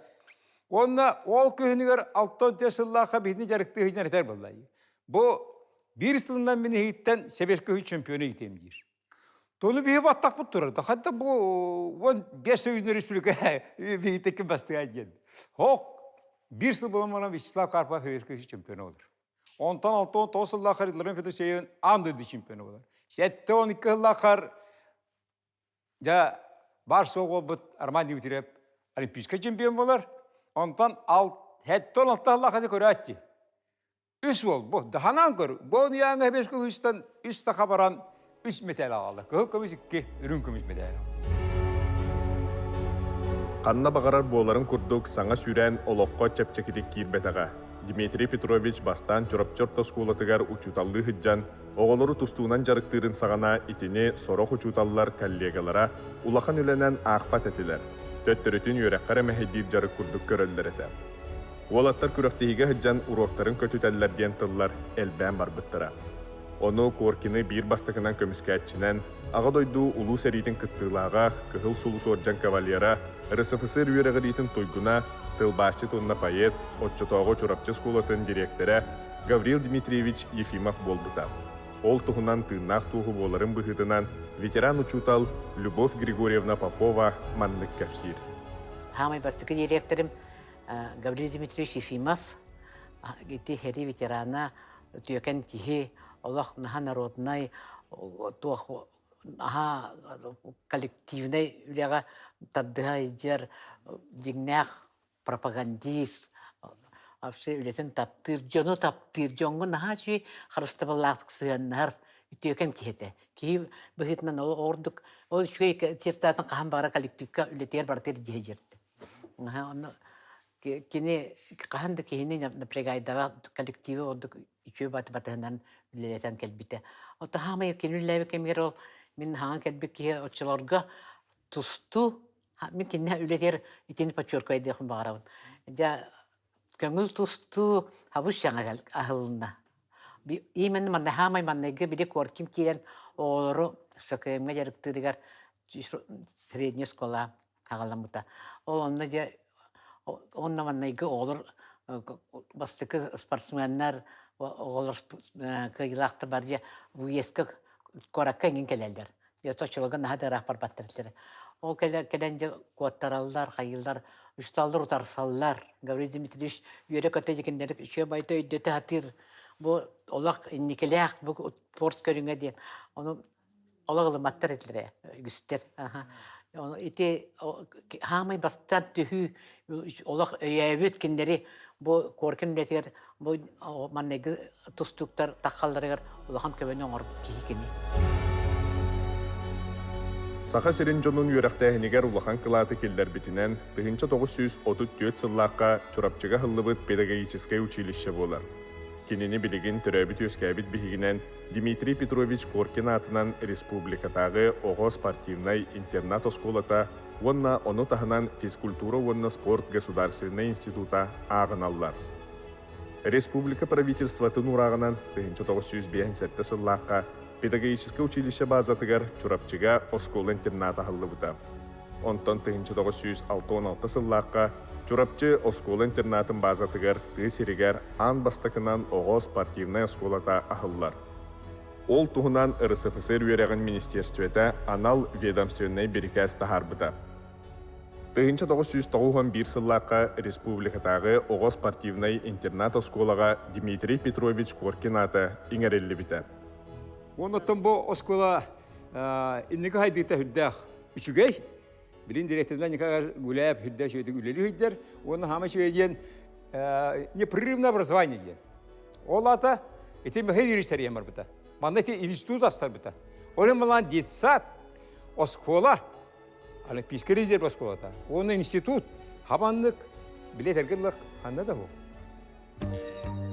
Онына ол көхінігер 6-10 сыллаға бетіне жарықты хейден әтер болай. Бұл бір сылынан мені хейттен Себешкі хейт чемпионы етем дейір. Тоны бейі баттақ бұт тұрады. Қайда бұл 5 сөйізіне республика бейттекі бастыға ген. Оқ, бір сыл болмаған Вячеслав Карпов Себешкі хейт чемпионы olur. Ondan 6-10 yıllar yılların federasyonun andı şampiyonu olur. Сэттэ 12 yıllar da Varşova oldu Armani bitirip olimpiyat şampiyon olur. Ondan 16 yıllar Kroatya. Üç oldu bu. Daha nankör. Bu dünyanın hepsi kuştan üç sakabaran 3 medal aldı. Kılıkımız 2 ürün kümüz medal. Kanna bagarar boğların kurduk sana süren olokko çepçekidik kirbetaga. Dmitri Petrovich bastan Чурапчы скулатыгар учуталлы хыджан, оғолору тустуунан жарыктырын сағана итини сорох учуталлар коллегалара улахан үленен ақпат этилер. Төттөрүтүн үйрәккара мәхедир жарык курдук көрөллөр эте. Уолаттар күрөктеһиге хыджан уроктарын көтүтәлләр диен тыллар элбән барбыттыра. Onu Коркины бир бастыкынан көмүскәтчинен, ага дойду улуу сәритин кыттылаага, кыһыл сулу соржан кавалера, РСФСР үйрәгәритин тойгуна, тылбашчы тонна поэт, отчотоого Чурапчы скулатын директоры Гаврил Дмитриевич Ефимов болбыта. Ол туһунан тыыннаах туһу боларын быһытынан ветеран учутал Любовь Григорьевна Попова маннык кәпсир. Хамай бастыкы директорым Гаврил Дмитриевич Ефимов, гити хери ветерана, түйөкен тихи, Олах наха народнай, туах коллективный үлеға таддыға дигнях пропагандист, вообще үлетін таптыр, жону таптыр, жоңғы наға жүй харыстабаллақтық сығаннар үтекен кейті. Кейі бұхетмен ордық, ол үшкей тертатын қаған бағара коллективка үлетер бартер жей жерді. Кені қағанды кейіне напрягайдаға коллективі ордық үшкей баты-батығынан үлелетен кәлбіті. Ота хамай кені үләйбі кемгер ол, мен хаңа кәлбі кейі отчыларға тұсту, мен кені үлетер үтені подчерку айдықын бағарауын. Көңіл тұсту хабыш жаңа ағылына. Именно манна хамай маннайғы біле көркім келен олары сөкемге жарықтырығар средняя школа ағаламыта. Ол онна маннайғы олар бастықы спортсменнер олар күйілақты бар же уескі көракка енген келелдер. Сочылығы нағады рақпар баттырдылары. Ол келен же қуаттаралылар, қайылдар, үшталдар ұтарсалылар. Гаврил Дмитриевич үйері көте жекендері үші байты өйдеті хатыр. Бұл олақ инникелек, бұл спорт көріңе дейін. Оны олақ ұлыматтар етілері, үгістер. Ити хамай бастан түхі олақ өйәует кендері бұл көркен үлетер, бұл маннегі тұстықтар, таққалдарығар олақан көбені оңыр кейкені. Саха сирин жонун үйрәқтәһінігер улахан кылаты келдер битінен 1934 сыллаққа Чурапчыға хыллыбыт педагогическое училище болар. Кенені білігін түрәбіт өскәбіт бігінен Дмитрий Петрович Коркин атынан республикатағы оғы спортивнай интернат осколата, онна оны тахынан физкультура онна спорт государственный института ағыналлар. Республика правительстватын урағынан 1957 сыллаққа педагогическое училище базатыгар Чурапчыга оскол-интерната хыллыбыта. Онтон 1966 сыллаққа Чурапчы оскол-интернатын базатыгар тысеригер ан бастакынан оғы спортивная осколата ахыллар. Ол туғынан РСФСР үйереген министерствета анал ведомственный берекәс тахарбыта. 1991 сыллаққа республикатағы оғы спортивный интернат осколаға Дмитрий Петрович Коркин аты иңерелі біті. Оннотон бұл оскола иннекі хайдыйта хүддәқ үшігей. Білін директордан никаға гуляйып хүддәқ шөйді үлелі хүддер. Оны хама шөйден непрерывное образование ден. Ол ата еті мәхер юристер емір бұта. Манда еті институт астар бұта. Олен мұлан детсад оскола, олимпийский резерв осколата. Оны институт, хабанлық, билетергілік қанда да бұл.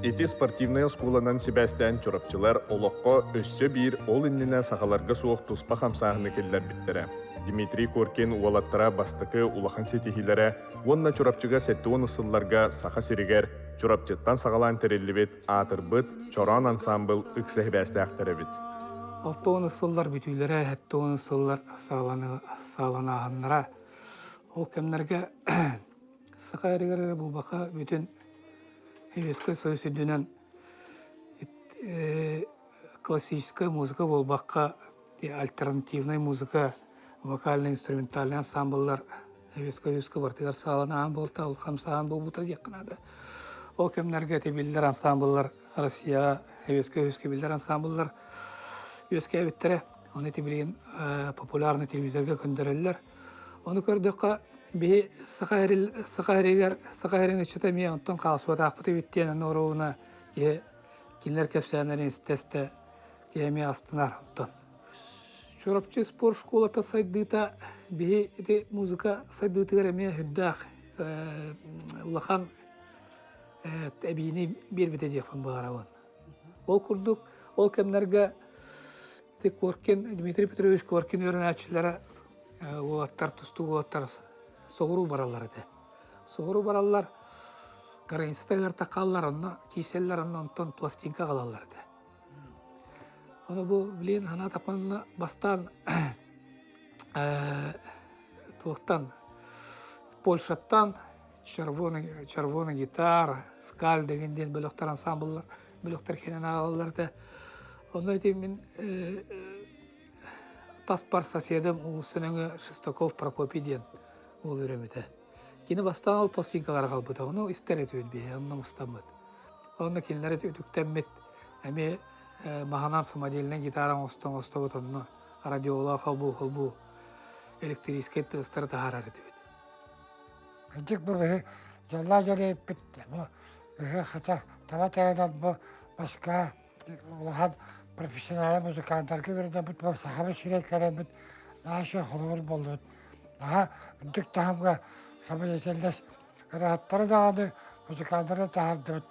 Эти спортивная школанан себәстән чурапчылар олыққа өссө бир ол инніне сағаларға соқ туспа қамсағыны келдер біттірі. Дмитрий Коркин уалаттара бастықы улахан сетихилері, онна чурапчыға сәтті оны сылларға сақа серігер, чурапчыттан сағалан тәрелі бет, атыр бұт, чоран ансамбл үксәй бәсті ақтары бет. 6 сыллар бүтүлері, 7 сыллар сағаланағынлара. Ол кәмлерге сақа әрігері бұл бақа бүтін Хевескі сөз үдінен классическая музыка болбаққа, альтернативная музыка, вокально-инструментальный ансамбльлар Хевескі бартығар сағаланаған болта, ол қамсаған бол бұта деқінады. Ол кемлерге білдер ансамбльлар, Россияға Хевескі білдер ансамбльлар өске әбіттері, оны білген популярный телевизорға көндірелілер. Оны көрдіққа бе сақайрегер үчіті мен онтон қалсуат ақпыты өттен оруына келер кәпсәнерін істесті кеме астынар онтон. Чурапчы спорт школата сайдыта бе музыка сайдытығыр әме хүддақ улахан әбейіне бербеті декпін бағарауын. Ол күрдік, ол кәмлерге Дмитрий Петрович Коркин өрін әтшілері олаттар, тұсты олаттар соғыру баралары. Соғыру баралар гарантияға тақалар, оны кейселер, онтон пластинка қалаларды. Оны бұл білен ана тақпанына бастан туықтан Польшаттан червоны гитар, скаль дегенден бөліқтар ансамблар, бөліқтар кенен ағаларды. Оны өте мен таспар соседім ұлысының Шестаков Прокопиден ол өремеді. Кені бастан ал пластинкалар қалбыда, оны істер еті өтбей, оны мұстамыд. Оны келінер еті өтіктәммет, әме мағанан самоделінен гитаран остан-остауыт оны радиола халбу электрический тыстыр тахарар дебит. Дик бу жолла жоле битте. Бу хата таватайдан бу башка улахан профессионал музыканттар кеберде бу сахабы ширеккере бу наша холор болду. Дик тамга самаятелдес раттары дагы музыканттар тахарды.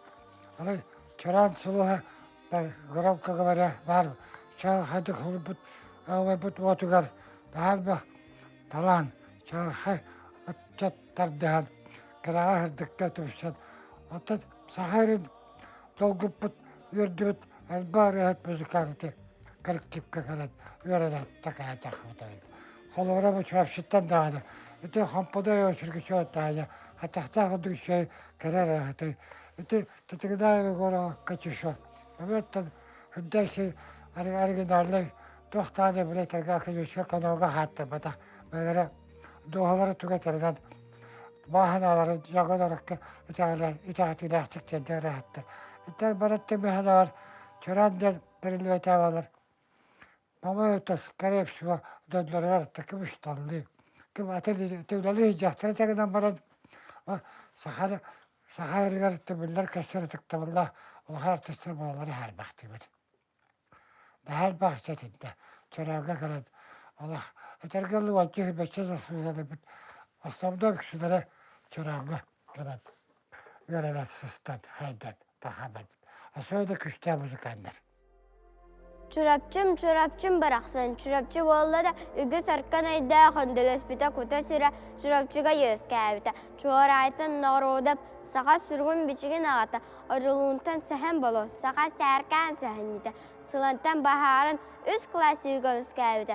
Аны чаран сулуха громко говоря бар. Чал хады холбут авай бут ватугар дарба талан чал хай аттардыхан кырага хырдыкта тупсат аттат сахарин долгуппут юрдубут албарыхат музыканты коллективка канат юрада такая тахмата холора бу чурапчыттан дагы эти хампода очергичо тая хатахта ходугчай карара хаты эти тетигдай гора качуша эветтен хүддэши оригинальный тохтаны билетерга күйшө каналга хатты бата мегере доолары тугатардан баханалары жагоноракка итаатилахтык жендер хатты итер баратты механар чоранден перилветавалар моҕойдоох карепсуа додлорар такымышталды ким атыр төвлали жактара тагынан барат сахарыгар төвлөр кастар тактабалла улахар тастар балары харбахты бит дahil bahsetinde çöreğe kadar Allah etergeli vacih beşçe sözleri bit aslamda kişilere çöreğe kadar yöreler sistem haydet tahammül asöyde küçte müzikanlar. Чурапчым барахсан. Чурапчы болла да үгі саркан айда қондылыс біта күті сірі чурапчыға өске әбіті. Чуарайтын нағырудап сақа сүргін бичігін ағата. Орылуынтан сәхен болу, сақа сәркан сәхен еді. Сылантан бахарын үз классиға өске әбіті.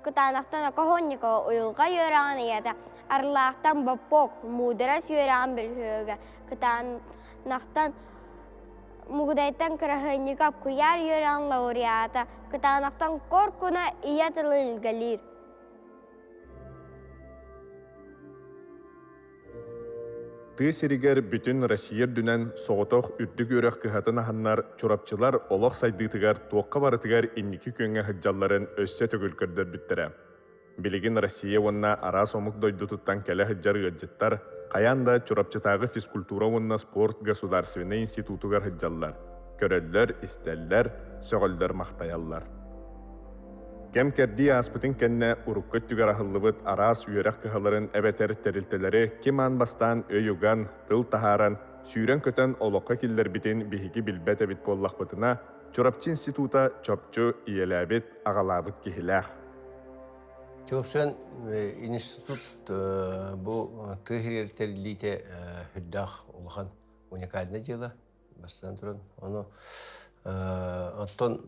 Кытанақтан акохонникова ұйылға өраған еді. Арлақтан баппок, мудырас өраған білхөгі. Кытанақтан Мугдайтан крахайникап куяр йөрән лауреата, кытанақтан коркуна иятылын галир. Тысеригер бүтін Россия дүнен соғытоқ үрдік өрек кыхатын аханнар чурапчылар олық сайдытыгар туаққа барытыгар инники көнге хыджалларын өссе төгіл көрдір бүттірі. Билигин Россия онна ара сомук дойду туттан кәлі хыджар гыджыттар, Қаянда Чурапчытағы физкультура онна спорт государственный институтугар хыджаллар. Көреллер, истеллер, сөғөлдер мақтаяллар. Кем керди аспытын кенне уруккөт түгер ахыллыбыт арас үйерек кыхаларын әбетер терилтелері кем анбастан өйуган, тыл тахаран, сүйрен көтен олоққа келдер бітін бихиги билбет әбит боллақпытына Чурапчы института чопчу иеләбит ағалабыт кихилях. Чоқсан институт бұл тыхирертерлите хүддақ олған уникальный дела бастан тұрын. Оны оттон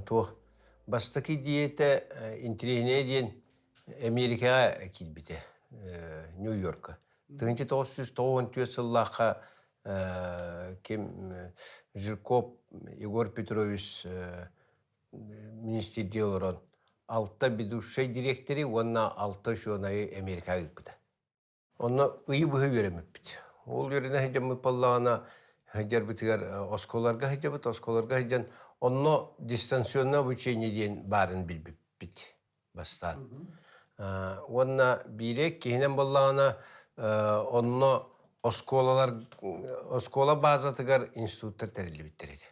туық бастаки диете интерегіне дейін Америкаға келбеті, Нью-Йоркқа. 1994 сыллаққа кем Жирков Егор Петрович министр делорон алта бидушай директори, онна алта шуанайы Америкаға гиппіді. Онна ұйы бұғы веремеппіді. Ол веріне хыджамы паллағана хыджар бітігер осколарға хыджабыд, осколарға хыджан онна дистанционна обучение дейін барын білбіппіді бастан. Онна бирек кейінен паллағана онна оскола базатығар институттар тәрелі біттіреді.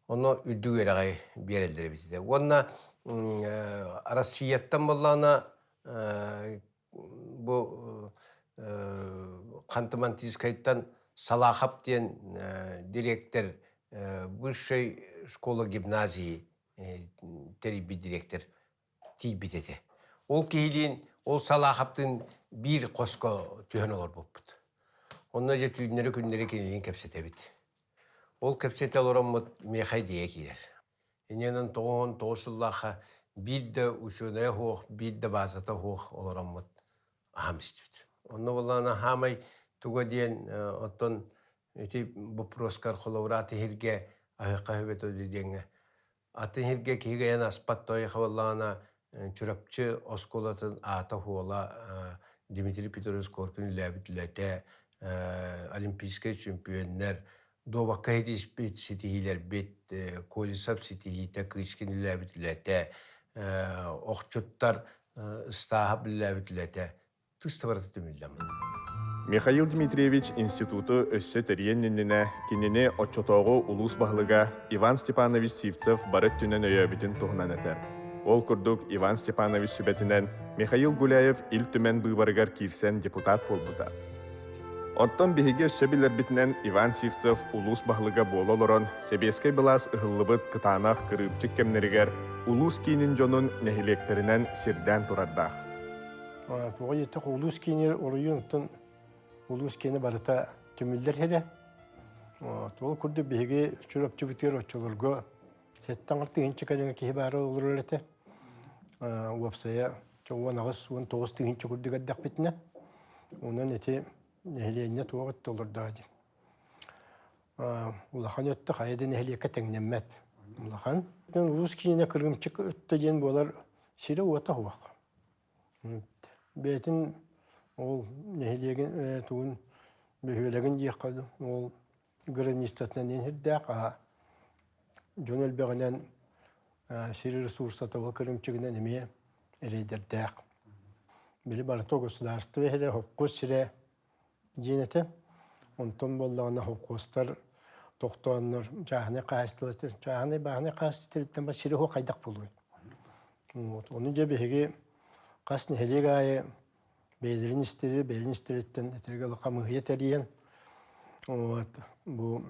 Онна үдді өрағай берелдері бітеді. Онна Россияттан боллана bu Ханты-Мансийскайттан Салахап ден директор высшей школы гимназии теребі директор тейбетеді. Ол кейлен, ол Салахаптың бір қосқа түйен олар боппыд. Онна же түйінлері күнлері кенелен кәпсете бет. Ол кәпсете оларам мехай дие кейлер. Иненен тоғысыллаға бидді үшіне хоқ, бидді базата хоқ оларамыд ахамыстывды. Онны болағына хамай туға дейін оттон бұпроскар қолауыра аты херге ағыққа хөбет өдедеңі. Аты херге кейгейен аспатты ойықы болағына Чурапчы осколатын ата хуала Дмитрий Петрович Коркин үләбіт үләте олимпийскай чемпионнер Doğbakka hedis bit sitihiler bit kolisap sitihite kışkınlar bitülete okçutlar ıstahab bitülete tıstavartı tümüllem. Михаил Дмитриевич институты өссө терьеннинне кинини отчотоого улус баһлыга Иван Степанович Сивцев барыт түнен өйөбүтүн туһунан этер. Ол курдук Иван Степанович сүбетинен Михаил Гуляев ил түмен быйбарыгар кирсен депутат болбута. Оттон биһиги өссө билербитинен Иван Сивцев улус баһлыга бололорон себескай былас ыһыллыбыт кытаанах кырыымчык кемнеригер улус кийинин жонун нехилектеринен сирден турардах. Туға еттік улус кейінер орыйын улус кейіні барыта түмілдер хеде. Ол күрді бейге Чурапчы бітер отчылырға хеттен арты ғынчы кәдіңі кейі бары олыр өлеті. Уапсая чауан ағыз 19 ғынчы күрді ғаддақ бітіне. Онан еті нәхілейіне туағыт олырда ады. Улахан өтті қайады нәхілейке тәңнеммәт. Улахан улус кейіне кіргімчік өтті ден болар сирі уата хуақ. Бәйтін ол нәхилеген туын бөхөлеген дейққады. Ол гранистатынан енхірдәқ, жон өлбәғінен сирі ресурсата ол көрімчігінен әме әрейдердәқ. Білі бары тоғысыдарысты бәхелі хопқос сірі женеті. Онтон болдағына хопқостар тоқтуаннар жағыны қағыстыластыр. Жағыны бағыны қағыстыластырыттен бар сирі хо қайдақ болуы. Оның жа бәхеге қас нәхелег айы бәйлерін істері, бәйлерін істереттен әтергалы қамығыя тәрейен. Бұл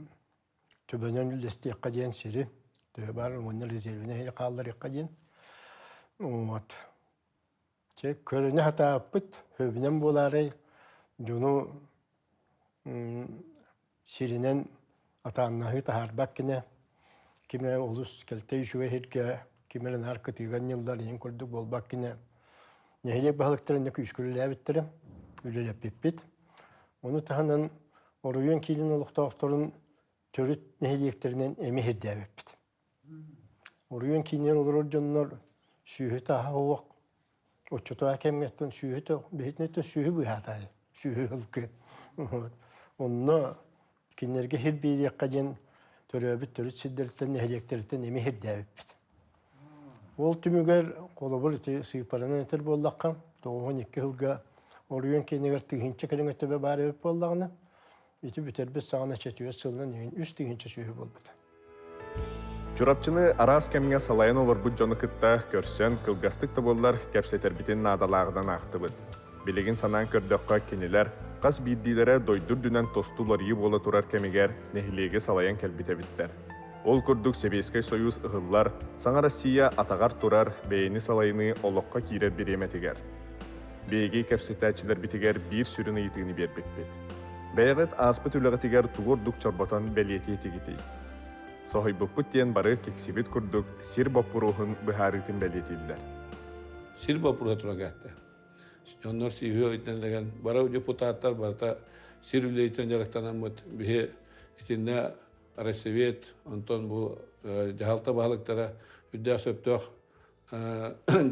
төбөнен үлдесті еққа дейін сері. Төбі бар, оның резервіне хелі қалдар еққа дейін. Көріне хата аппыт, хөбінен боларай, жону сирінен атаннағы тахарбак кіне, кемерен олыс кәлтей шуға херге, кемерен арқы түйген елдар ең көрдік болбак кіне. Нәхилек бағылықтарында күшкүрілі әбіттірі, үлілі әппеппет. Оны тағынан орыйын кейлін олықтауқтарын төріт нәхилектерінен әме херді әбіппет. Орыйын кейінер олыр оржанлар сүйі таға оғық. Отчота әкеметтен сүйі таға, бәйтінеттен сүйі бұйатайды, сүйі ғылқы. Онына кейінерге хер бейді әққаден төрөбіт төріт сиддерттен нәхилектерінен әме херді әбіппет. Ол түмігер қолыбыр сыйпарынан әтір болдаққан, 92 жылға орыйын кейінегер түйінші кәрің өтөбе бары өп болдағына, еті бүтербіз сағына чәтует сылынан ең үш түйінші сүйі болбыды. Чурапчыны арас кәмге салайын олар бұд жоны кытта көрсен кылгастық табылдар кәпсетер бітін надалағыдан ақтыбыд. Білігін санан көрдөққа кенелер, қас бейдилері дойдур дүнен тостулар үй болы тұрар кәмегер нехилеге салайын кәлбіте біттер. Ол күрдік Себескай союз ұғыллар, саңа Россия атағар тұрар бейіні салайыны олыққа кейрер береметігер. Бейге кәпсетәчілер бітігер бір сүріні етігіні бербекпет. Бәйғыт аспыт үліғітігер туғырдық чорбатан бәлеті етігітей. Соғай бұппыт ден бары кексебет күрдік сир баппырухын бұхарытын бәлетілдер. Сир баппыруға тұра кәтті. Онлар сүйі өйтінлеген бара депутаттар барта сир үлейтін жарықтанан мұт бүйе етінне Рассовет, Антон бұл жағалта бағылықтара үдді сөптіқ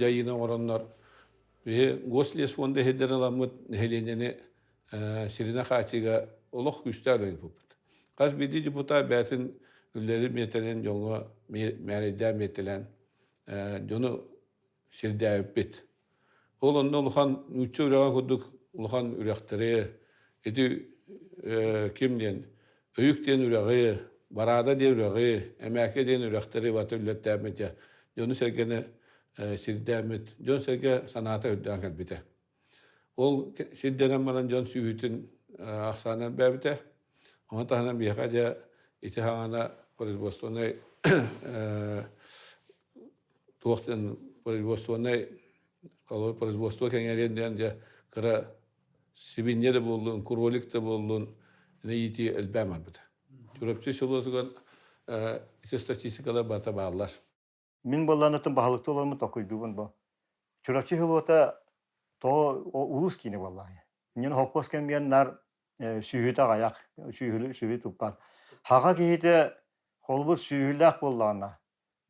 жайына оранлар. Гослес фонда хеддер аламыд нәхеленені сирина қачыға олық күстәрлі бұпыд. Қас беді депутат бәтін үллері метелен жоңы мәрейдә метелен жоны сирдә өппет. Ол онны ұлған үтші үреген күдік ұлған үректері еті кемден өйіктен үрегі барада ден үрегі, әмәке ден үректері баты үлетті әмет. Жоны сәргені сирді әмет, жон сәрге санаты өдден кәлбіті. Ол сирденен баран жон сүйітін ақсанан бәбіті. Оны тағынан бейқа де еті хағана производствоны туақтен производствоны производство кәңеренден де кіра сибинне де болуын, куролик де болуын, не еті әлбәм арбыды. Чурапчы шылуызыған еті статистикалар барта бағалар. Мен болланытын бағалықты олармы тоқойдуғын бұл. Чурапчы шылуыта улус кейіне боллағы. Мен хопқос кәмген нар сүйіті ағаяқ, сүйі тұппан. Хаға кейті қолбыр сүйілдақ боллағына,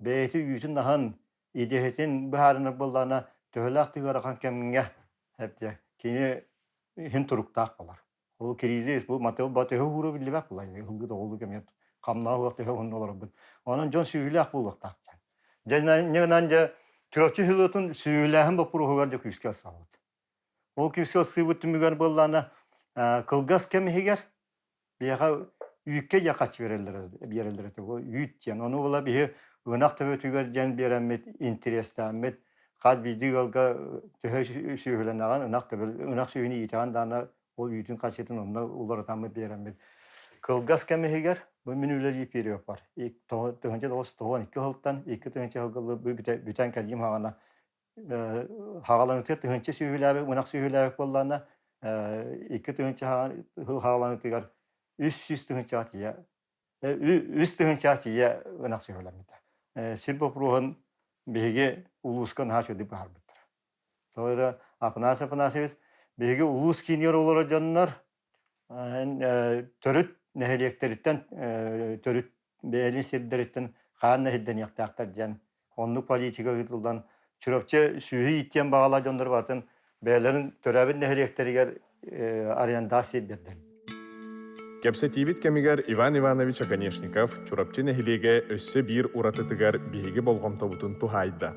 бәйті үйітін нағын идеетін бұхарыныр боллағына төхілақ тығыраған кәмінге кейіне хин тұруқтақ болар. Ол кризис бу мател баты хуру билбек булай. Хылгы да олу кемет камна вакыт хон олар бу. Анан жон сүйүләк булыктак. Ненан же Чурапчы хылытын сүйүләһен бу пурухугар жок үскә салат. Ол күскә сыбыт түмүгәр буллана кылгас кемигер бияга үйкке якач берелер те. Ол үйтен. Аны була бие ынак төбөтүгәр жан берәмет интерестамет. Кад бидигалга төһө сүйүләнәгән ынак сүйүне итәгән дана ол үйтен касетін онна улар тамы берәмет. Кылгас кемигер бу минүләр период бар. Төгенче 92 хылтан 2 хылгы бүтән кәдим хагана хагаланытыр төгенче сүйүләбе мынак сүйүләбе буллана 2 хыл хагаланытыр 300 төгенче атия 3 төгенче атия мынак сүйүләмәдә. Силбо прухын беге улускан хачы дип бар бит. Тойра апнасы беге улус кинер олар жаннар төрүт нехелектериттен төрүт бәли сирдериттен хаан нехедден яктактар жан онну политика гытылдан Чурапчы сүйү иттен багала жандар батын бәлерин төрәбин нехелектеригер ориентация берден. Кепсетибит кемигер Иван Иванович Огонешников Чурапчы нехилеге өссө бир уратытыгар биһиги болгомтобутун тухайда.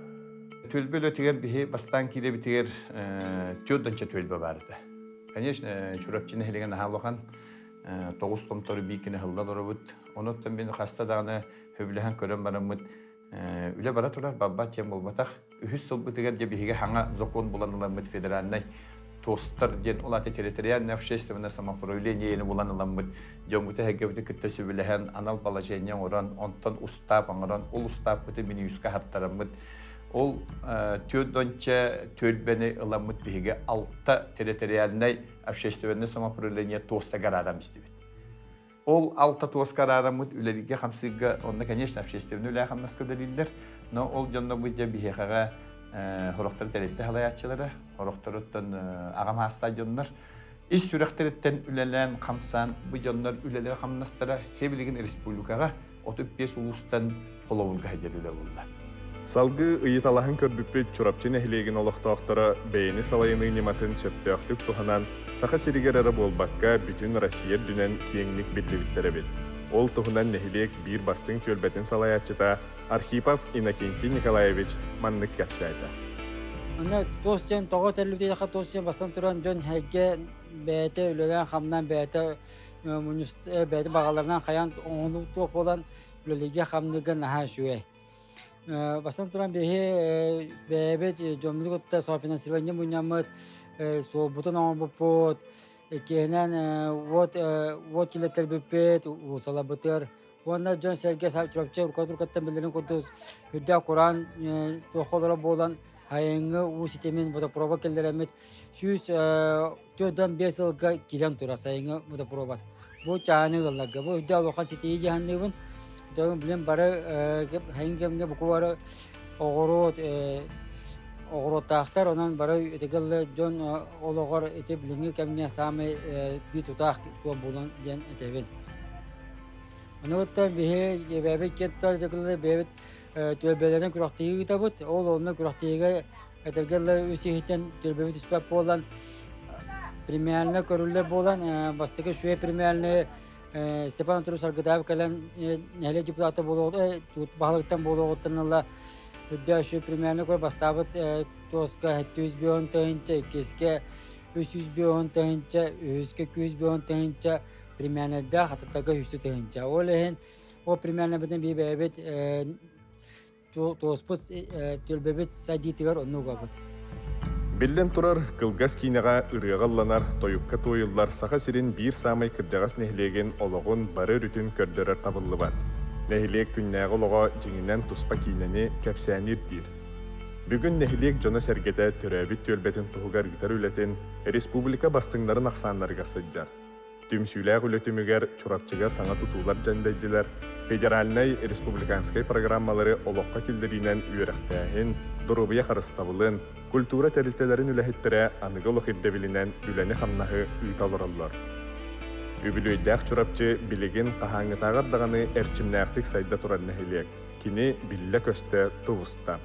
Төлбөлө тигер биһи бастан кире битигер төдөнчө төлбө барды. Конечно, Чурапчы нехилеген халыган тоғус томтору бикине хылдан орабыт. Оноттан мен хаста дағаны хөбләһән көрөн барамыт. Үле бара турар бабба тем болбатах. Үһүс сылбытыгар дебиһиге хаңа закон буланыламыт федеральный. Тостар ден улаты территориальное общественное самоуправление ени буланыламыт. Жомута хегебите кытты сүбеләһән анал положение оран онтан устап аңаран ол устап бите миниюска хаттарамыт. Ол төдөнчө төлбени ыламыт биһиге алта территориальный общественное самоуправление тоста гарарам истебит. Ол алта тост гарарамыт үлелиге хамсыга онда, конечно, общественный үле хамнаска далиллер, но ол жонда буйда биһига хорохтар теретте халаячылары, хорохтарыттан агама стадионнар ис сүрәхтереттен үлелән хамсан бу жондар үлелер хамнастара хебилеген республикага 35 улустан колобулга хәҗәлүле булды. Салгы ыйыталаһын көрбүппүт Чурапчы нехилеген олохтоохтора бэйни салайыны нематын сөптөөхтүк туханан саха сиригерары болбакка бүтүн Россия дүнен киеңник биллибиттеребит. Ол тухунан нехилек бир бастың төлбетін салаячыта Архипов Иннокентий Николаевич маннык кәпсәйті. Аны тостен тоғы тәрлүдей ақа тостен бастан тұран жон хәйге бәйті үлелен қамнан бәйті бағаларынан қаян оңылу тоқ болан үлелеге қамныға наға шуе. Бастан тұран бәйбет жомлы құтта софинансирование мұнямыд, соғбұтын оңыр бұппыт, кейінен вот келеттер бүппет, ұсала бұтыр. Онда жон сәрге Чурапчы ұрқаттан білдерін құдды үдді Құран тоқылары болан хайыңы у системен бұда проба келдеремет. Сүйіз 4-5 жылға келен тұра сайыңы бұда пробат. Бұл чағаны ғылларға. Бұл үдді алуқан сетейі жағаннығын. Дәуін білен бары хайың кемге бұқуары оғырот онан бары өтегілі жон олығыр өте біліңі кемге самы бит ұтақ болан ден өтебен. Онуттан бихе бәбет кенттар өтегілі бәбет төлбелерden күрақтығы табыт. Ол оны күрақтығы өтегілі өсігіттен төлбебет үспәп болан премиалына көрілі болан бастығы шуе премиалына Степан Анатольевич Аргыдаев кәлін нәлі депутаты болуғыды, бағылықтан болуғыттынылы үдді шуе премиалына көр бастабыт тоска 700 бион тайынча, кеске 300 бион тайынча, өске 200 бион тайынча премиалында хататтағы 100 тайынча. Ол әйін, о премиалына бітін бейбәбет тооспыт төлбебет сәдейтігер оны ғабыт. Билден турар кылгас кинега ырыгалланар тоюкка тойыллар саха сирин бир самай кырдагас нехлеген ологун бары рүтүн көрдөрөр табыллыбат. Нехлек күннәгы олого жиңинен туспа кинени кепсәнир дир. Бүгүн нехлек жона сәргете төрөбүт төлбетин тугугар гитар үлетин республика бастыңнарын аксаннарга сыджар. Түмсүләг үлетүмүгер Чурапчыга саңа тутуулар жандайдылар. Федеральный республиканскай программалары олоққа келдеринен үйрәқтәхін, дұрубия қарыстабылын, культура тәрілтелерін үләхеттірі анығы олықиддебілінен үләні қамнағы үйталыралар. Үбілөйдәқ Чурапчы білеген қахаңытағардағаны әрчімнәқтік сайда тұрарны хелек, кені білі көсті тұвыста.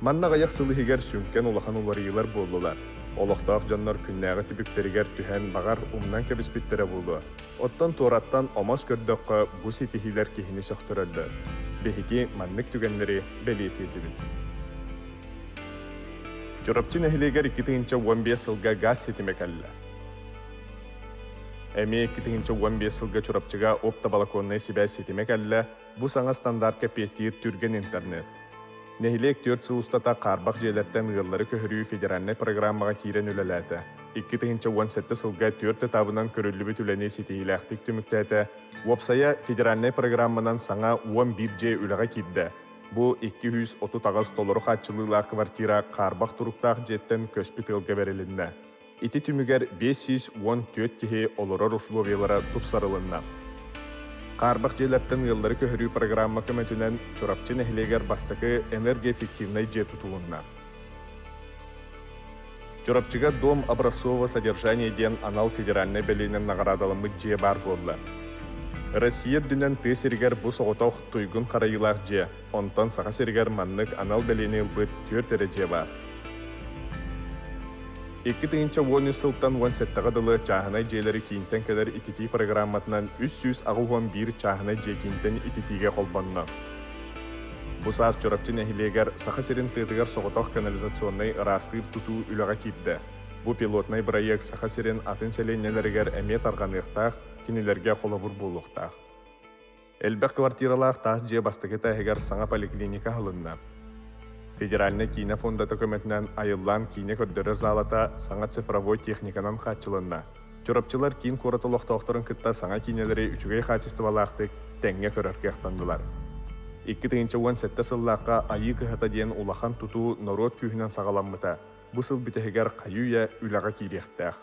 Манна ғаяқ сылығығар сүнкен олақан оларыйлар болылар. Олықтақ жаннар күннәғы тибіктерігер түхен бағар умнан кәбіспеттері болу. Оттан тораттан омас көрдіққа бұ сетихилер кехіні сөқтірілді. Бехеге маннық түгенлері бәлеті етібіт. Чурапчы нәхілегер 2015 сылға газ сетімек әлі. Әме 2015 сылға Чурапчыға опта балаконны себе сетімек әлі, бұ саңа стандартка петтер түрген интернет. Нәхилек 4 сыл ұстата қарбақ жерлерден ғыллары көхірі федеральный программаға кейрен үлеләті. 2017 сылға 4 табынан көрілі бүтілене сетейләқтік түміктәті, Уопсая федеральный программанан саңа 11 же үліға кейді. Бұ 230 доллары қатшылыла квартира қарбақ тұрықтақ жеттен көспі тылға берілінді. Ити түмігер 514 кеге олырар условиялары тұпсарылынна. Қарбақ жерлерден ғыллары көхірі программа көмөтінен Чурапчы нәхілегер бастықы энергоэффективной же тұтылынна. Чурапчыға дом образцового содержания ден анал федеральный бәлейнен нағарадалымы же бар болды. Россия дүнен ты сергер бұс оғытоқ тұйгын қарайылақ же, онтан саға сергер маннық анал бәлейне ұлбыт 4 же бар. 2010 сылтан 17 дылы чағынай жейлері кейінтен кәдер итити программатынан 311 чағынай же кейінтен ититиге қолбанна. Бұсас Чурапчы нәхилегер сақа серін тыдығар соғытоқ канализационный растыв тұту үліға кейпті. Бұ пилотный проект сақа серін атын селенелергер әмет арғанықтақ, кенелерге қолабыр болуқтақ. Әлбәқ квартиралақ тас же бастығы тәхегер саңа поликлиника халынна. Федеральный кино фонда төкөмөтүнөн айыллан кино көрдөрөр залата саңа цифровой техниканан хатчылынна. Чурапчылар кин коратолоқтоқторын кытта саңа кинелери үчүгей хатчествалаактык теңге көрөргө ақтандылар. 2017 сыллаққа айы кыхата ден улахан туту народ күйінен сағаламмыта. Бу сыл битегер кайуя үлаға кирехтәх.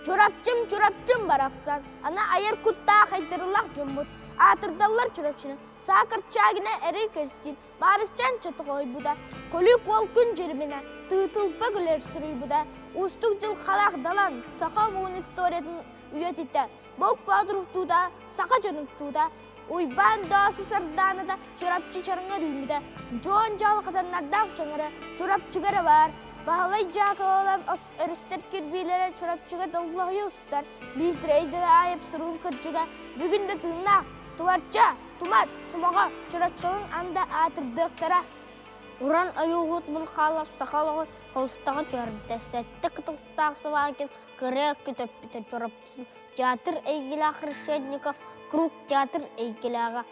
Чурапчым барақсан, ана айыр кутта қайтырылақ жұммыт. Атырдалар Чурапчыны, сақыр чагына әрер кәрістен, марықчан чыты қой бұда, көлік ол күн жермені, тұтылпы күлер сүрей бұда, ұстық жыл қалақ далан, сақа мұғын историятын үйететті, боқ бадырықтуда, сақа жанықтуда, уйбан дасы сарданада Чурапчы чарыңар үйміді, жон жал қатаннардақ жаңыры Чурапчыгары бар, бағалай жақы олап өрістер кербейлері Чурапчыға долғылығы ұстар, бейтрейді айып сұрын күрчіға, бүгінді тыңнақ, Туларча, тумат, сымаға, Чурапчылың анда атырдықтара. Уран айуғыт бұл қалап сақалығы қолыстағы төрді. Сэттэ кытылықтағысы бағын кірек күтіп біті Чурапчысын. Театр әйгілі Хрещетников, круг театр әйгіліға.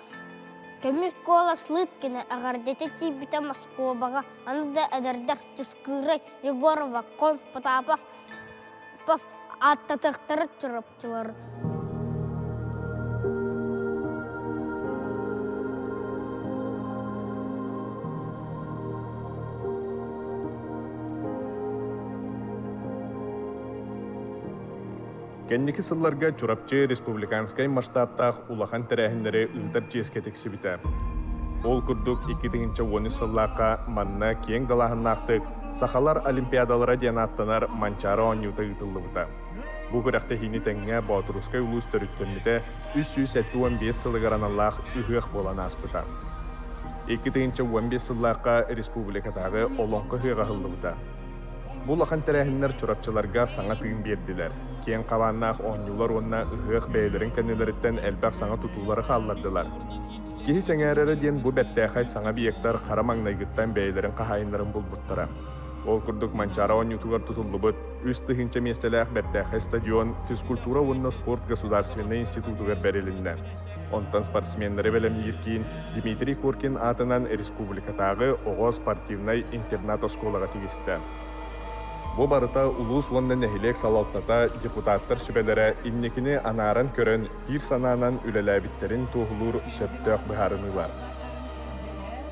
Көмік кола слыткені ағардеті кейбіті Москваға. Анда әдірдер Ческырай, Егорова, Кон, Потапов, аттатықтары Чурапчылары. Кәннекі сылларға Чурапчы республиканскай масштабтақ улахан тәрәхінлері ұлтар ческетексі біті. Ол күрдік 2010 сыллаққа манна кең далағыннақтық сақалар олимпиадалара ден аттанар манчары онюта ұтылы бұта. Бұл күрәқті хейні тәңге Батырускай ұлыс төріттіміті 315 сылығараналлақ үғық болан аспыта. 2015 сыллаққа республикатағы олонқы ғыға ғылы бұта. Бұл ақан тәрәхінлер Чурапчыларға саңа тыын берділер. Кен қаваннақ оңюлар онна ұғық бәйлерін кәнелеріттен әлбәқ саңа тұтулары қаллардылар. Кехі сәңәрері ден бұл бәттәқай саңа бейектар қарамаңнайгыттан бәйлерін қағайындарын бұл бұттара. Ол күрдік манчара оңютуғар тұтулы бұд, үсті хинча местеләқ бәттәқай стадион физкультура онна спорт государственный институтуғар бәрелінді. Онтан спортсменлері бәлемі еркейін Дмитрий Коркин атынан республикатағы оғыз спортивнай интернат осколаға тегісті. Бу барыта улус онны нәхилек салалтата депутаттар сүбелері иннекіне анарын көрін бір сананан үлеләбіттерін тоғылур сөттөк бұхарынылар.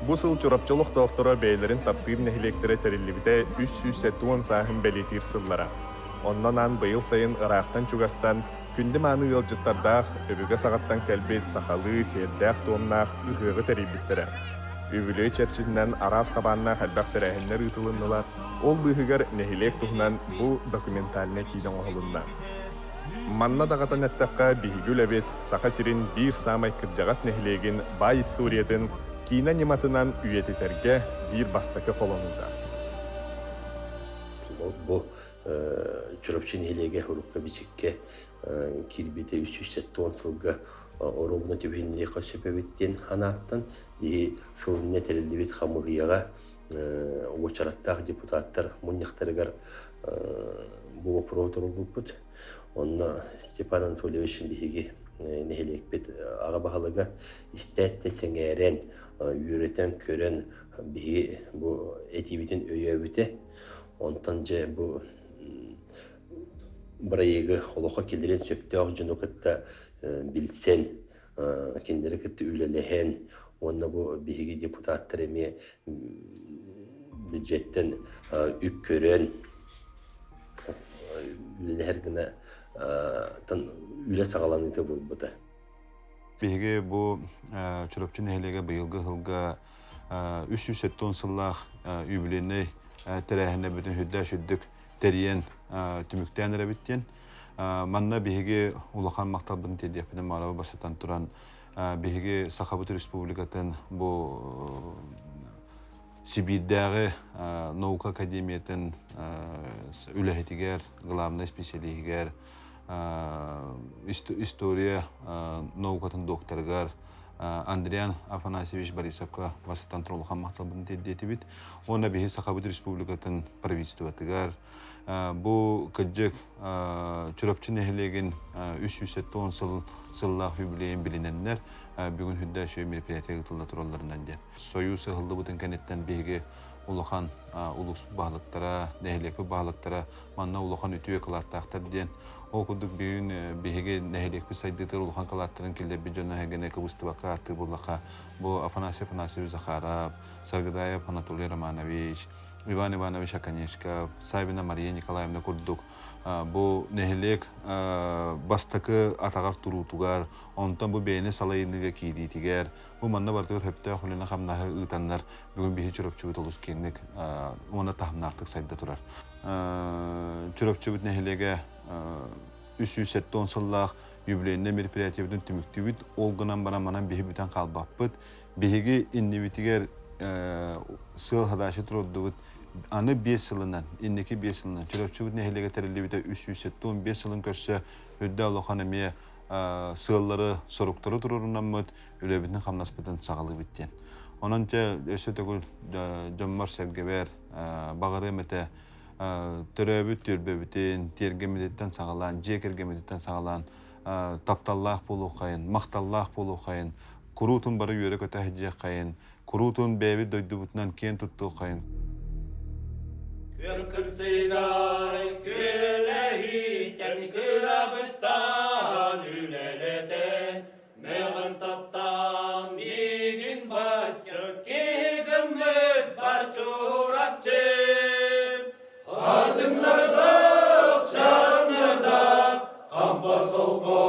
Бу сыл Чурапчылық тоқтыры бәйлерін таптыр нәхилектері тәрелібіде 370 сағын бәлетір сыллара. Оннан бұйыл сайын ырақтан чугастан күнді маны ғылжыттардақ өбігі сағаттан кәлбет сақалы сердәқ томнақ ұғығы тәребіттері. Үгілі чәрчідінен арас қабанна қалбақ тәрәхінлер ұтылынылар. Ол бұғығар нәхилек тұғынан бұл документаліне кейден оғылынна. Манна дағатан әттаққа бігігіл әбет сақа сирин бір самай кіржағас нәхилегін бай историятын Кийна нематынан үйететерге bir бастакы қолонуда. Бұл Чурапчы нелеге хұрыққа бісікке кирбеті 310 сылға оробына төбейінлері қосыпебеттен ханаттан сылынне тәрелді бет хамығияға очараттағы депутаттар мұнияқтарығар бұл оператор бұлпыт. Онна Степан Анатольевичin бігеге нелек бет аға бағалыға істәтті сәңәрен үйретен көрен бігі бұл әтебетін өйәбіті. Онтан же бұл бірайығы олуға келдерен сөпті ақ жүні күтті білсен, кендері күтті үлелеген, онна бұл бігі депутаттар еме бюджеттен үп көрен, үлелергіні үле сағаланыты бұл бұды. Бігі бұл Чурапчы нәхелеге бұйылғы ғылға 370 сыллақ үбіленей тәрәхіне бүтін хүдді шүддік тәріен түміктен әрәбіттен. Манна бігеге улахан мақтал бұдың тедепінің мағалабы басатан тұран бігеге Сақабыты Республикатын бұл Сибирдағы наука академиятын үләхетігер, главный специалигер, история наукатын докторгар, Андриан Афанасьевич Борисовка васытан тұрылған мақталбын теддеті бит. Оны бейі Сақабыт Республикатын правительстватыгар. Бұл күджік Чурапчы нәхелеген 310 сыллақ юбилейін біліненлер бүгін хүдді шөй мероприятия ғытылда тұраларынан ден. Свою сығылды бұтын кәнеттен бейге улахан улус бағлықтара, нәхелекі бағлықтара, манна улахан үтіе қылаттақтар ден. Ол күдік бүйін бейге нәхелекпі сайдытыр улахан қылаттырын келдер бі жона әгене көбісті баққа арты болақа. Бұл Афанасьев Захаров, Саргадаев Анатолий Романович, Иван Иванович Аканешков, Савина Мария Николаевна Курдук. Бұл нәхелек бастақы атағар тұрутуғар, онтан бұл бейіне салайыныға кейдейтігер. Бұл манна бартығыр хөпті ақылына қамнағы ұйтанлар бүгін бейі Чурапчы бұт олыс кеңдік, оны тахымнақтық сайда тұрар. Чурапчы бұт нәхелеге 370 сыллақ юбилейінде мероприятия бұтын түмікті бұт, олғынан бараманан бейі бұтан қалбақ бұт. Бейіге инневитігер сыл хадашы тұрудды бұт, аны 5 сылынан, иннеки 5 сылынан, Чурапчы бұт нәхелеге тәрелі бұта 375 сылын көрсе, өдді алуқан әме сыллары соруқтары тұрырынан мұт, өлі бітін қамнас бұтын сағалы біттен. Онан те өсі төгіл жоммар сәргебер, бағыры мәті түрәбіт түрбебітен, тергемедеттен сағалан, жекергемедеттен сағалан, тапталлақ болу қайын, мақталлақ болу қайын, құрутын бары үйері көті әжек қайын, құрутын бәйбі дойды бұтынан кен тұтты қайын. Көркіп сыйдарын күләхитен күрабыттан үләлетен мәғін таптан егін батчы кегім өт бар Чурапчы. Ардыңлардық, жанлардық, қампа солқы,